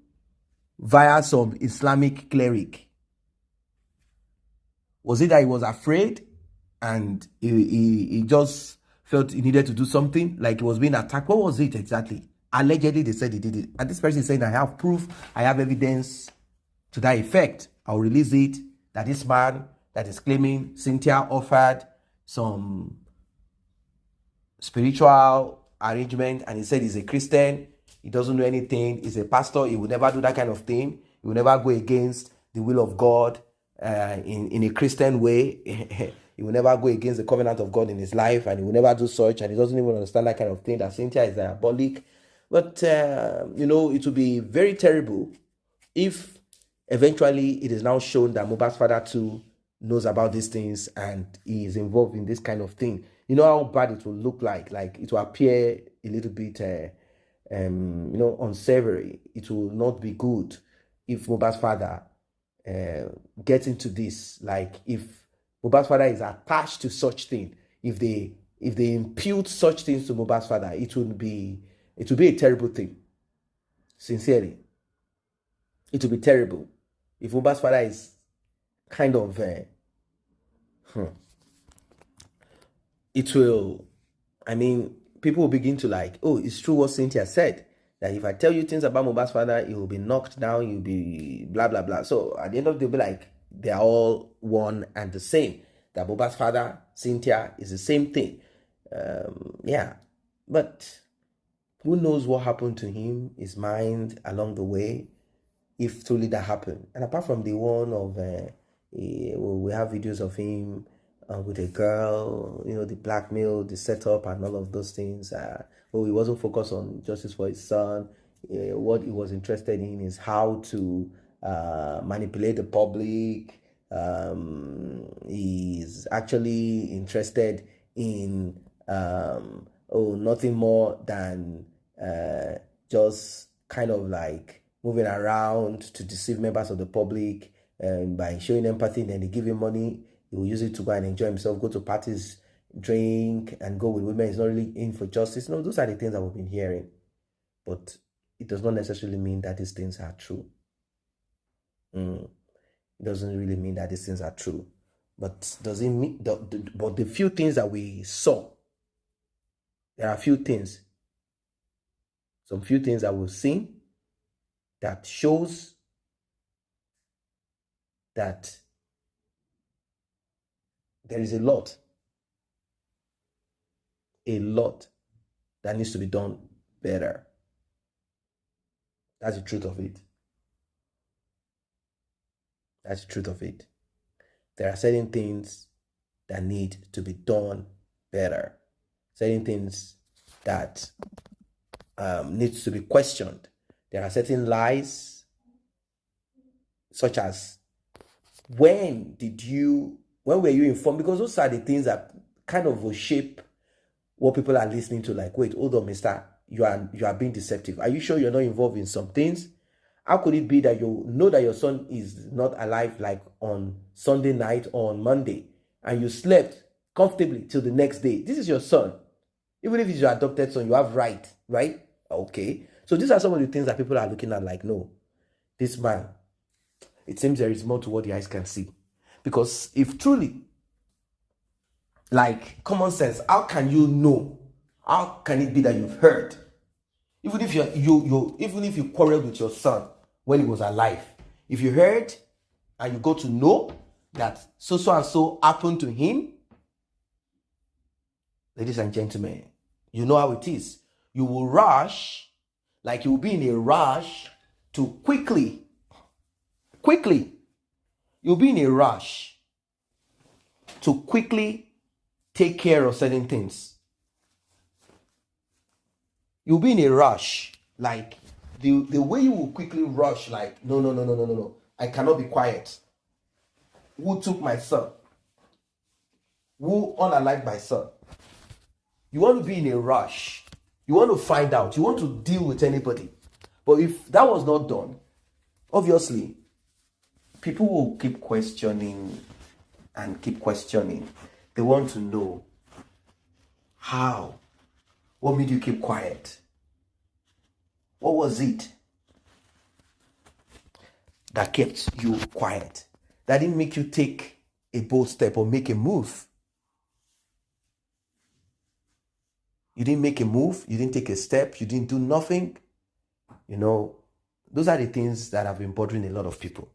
via some Islamic cleric. Was it that he was afraid and he just felt he needed to do something, like he was being attacked? What was it exactly? Allegedly, they said he did it. And this person is saying, I have proof, I have evidence to that effect. I'll release it, that this man that is claiming Cynthia offered some spiritual arrangement, and he said he's a Christian, he doesn't know anything, he's a pastor, he would never do that kind of thing, he will never go against the will of God in a Christian way. He will never go against the covenant of God in his life, and he will never do such, and he doesn't even understand that kind of thing, that Cynthia is diabolic. But, it will be very terrible if eventually it is now shown that Mohbad's father too knows about these things and he is involved in this kind of thing. You know how bad it will look like it will appear a little bit, unsavory. It will not be good if Mohbad's father gets into this. Like if Mohbad's father is attached to such thing, if they impute such things to Mohbad's father, it will be a terrible thing. Sincerely, it will be terrible if Mohbad's father is kind of it will, people will begin to like, oh, it's true what Cynthia said, that if I tell you things about Mohbad's father, he will be knocked down, you'll be blah, blah, blah. So at the end of the day, they'll be like, they are all one and the same. That Mohbad's father, Cynthia, is the same thing. But who knows what happened to him, his mind along the way, if truly that happened. And apart from the one of, we have videos of him with a girl, the blackmail, the setup, and all of those things. He wasn't focused on justice for his son. What he was interested in is how to manipulate the public. He's actually interested in nothing more than just kind of like moving around to deceive members of the public by showing empathy. Then they give him money. He will use it to go and enjoy himself, go to parties, drink, and go with women. He's not really in for justice. No, those are the things that we've been hearing. But it does not necessarily mean that these things are true. It doesn't really mean that these things are true. But does it mean but the few things that we saw, there are few things, some few things that we've seen that shows that there is a lot that needs to be done better. That's the truth of it. That's the truth of it. There are certain things that need to be done better. Certain things that needs to be questioned. There are certain lies, such as when were you informed? Because those are the things that kind of will shape what people are listening to. Like, wait, hold on, mister, you are being deceptive. Are you sure you're not involved in some things? How could it be that you know that your son is not alive, like on Sunday night or on Monday, and you slept comfortably till the next day? This is your son. Even if he's your adopted son, you have right? Okay. So these are some of the things that people are looking at like, no, this man, it seems there is more to what the eyes can see. Because if truly, like common sense, how can you know? How can it be that you've heard? Even if even if you quarreled with your son when he was alive, if you heard and you got to know that so and so happened to him, ladies and gentlemen, you know how it is. You will rush, like you will be in a rush to quickly, you'll be in a rush to quickly take care of certain things. You'll be in a rush, like the way you will quickly rush, like, no, I cannot be quiet. Who took my son? Who unalived my son? You want to be in a rush. You want to find out. You want to deal with anybody. But if that was not done, obviously, people will keep questioning and keep questioning. They want to know how. What made you keep quiet? What was it that kept you quiet? That didn't make you take a bold step or make a move? You didn't make a move. You didn't take a step. You didn't do nothing. Those are the things that have been bothering a lot of people.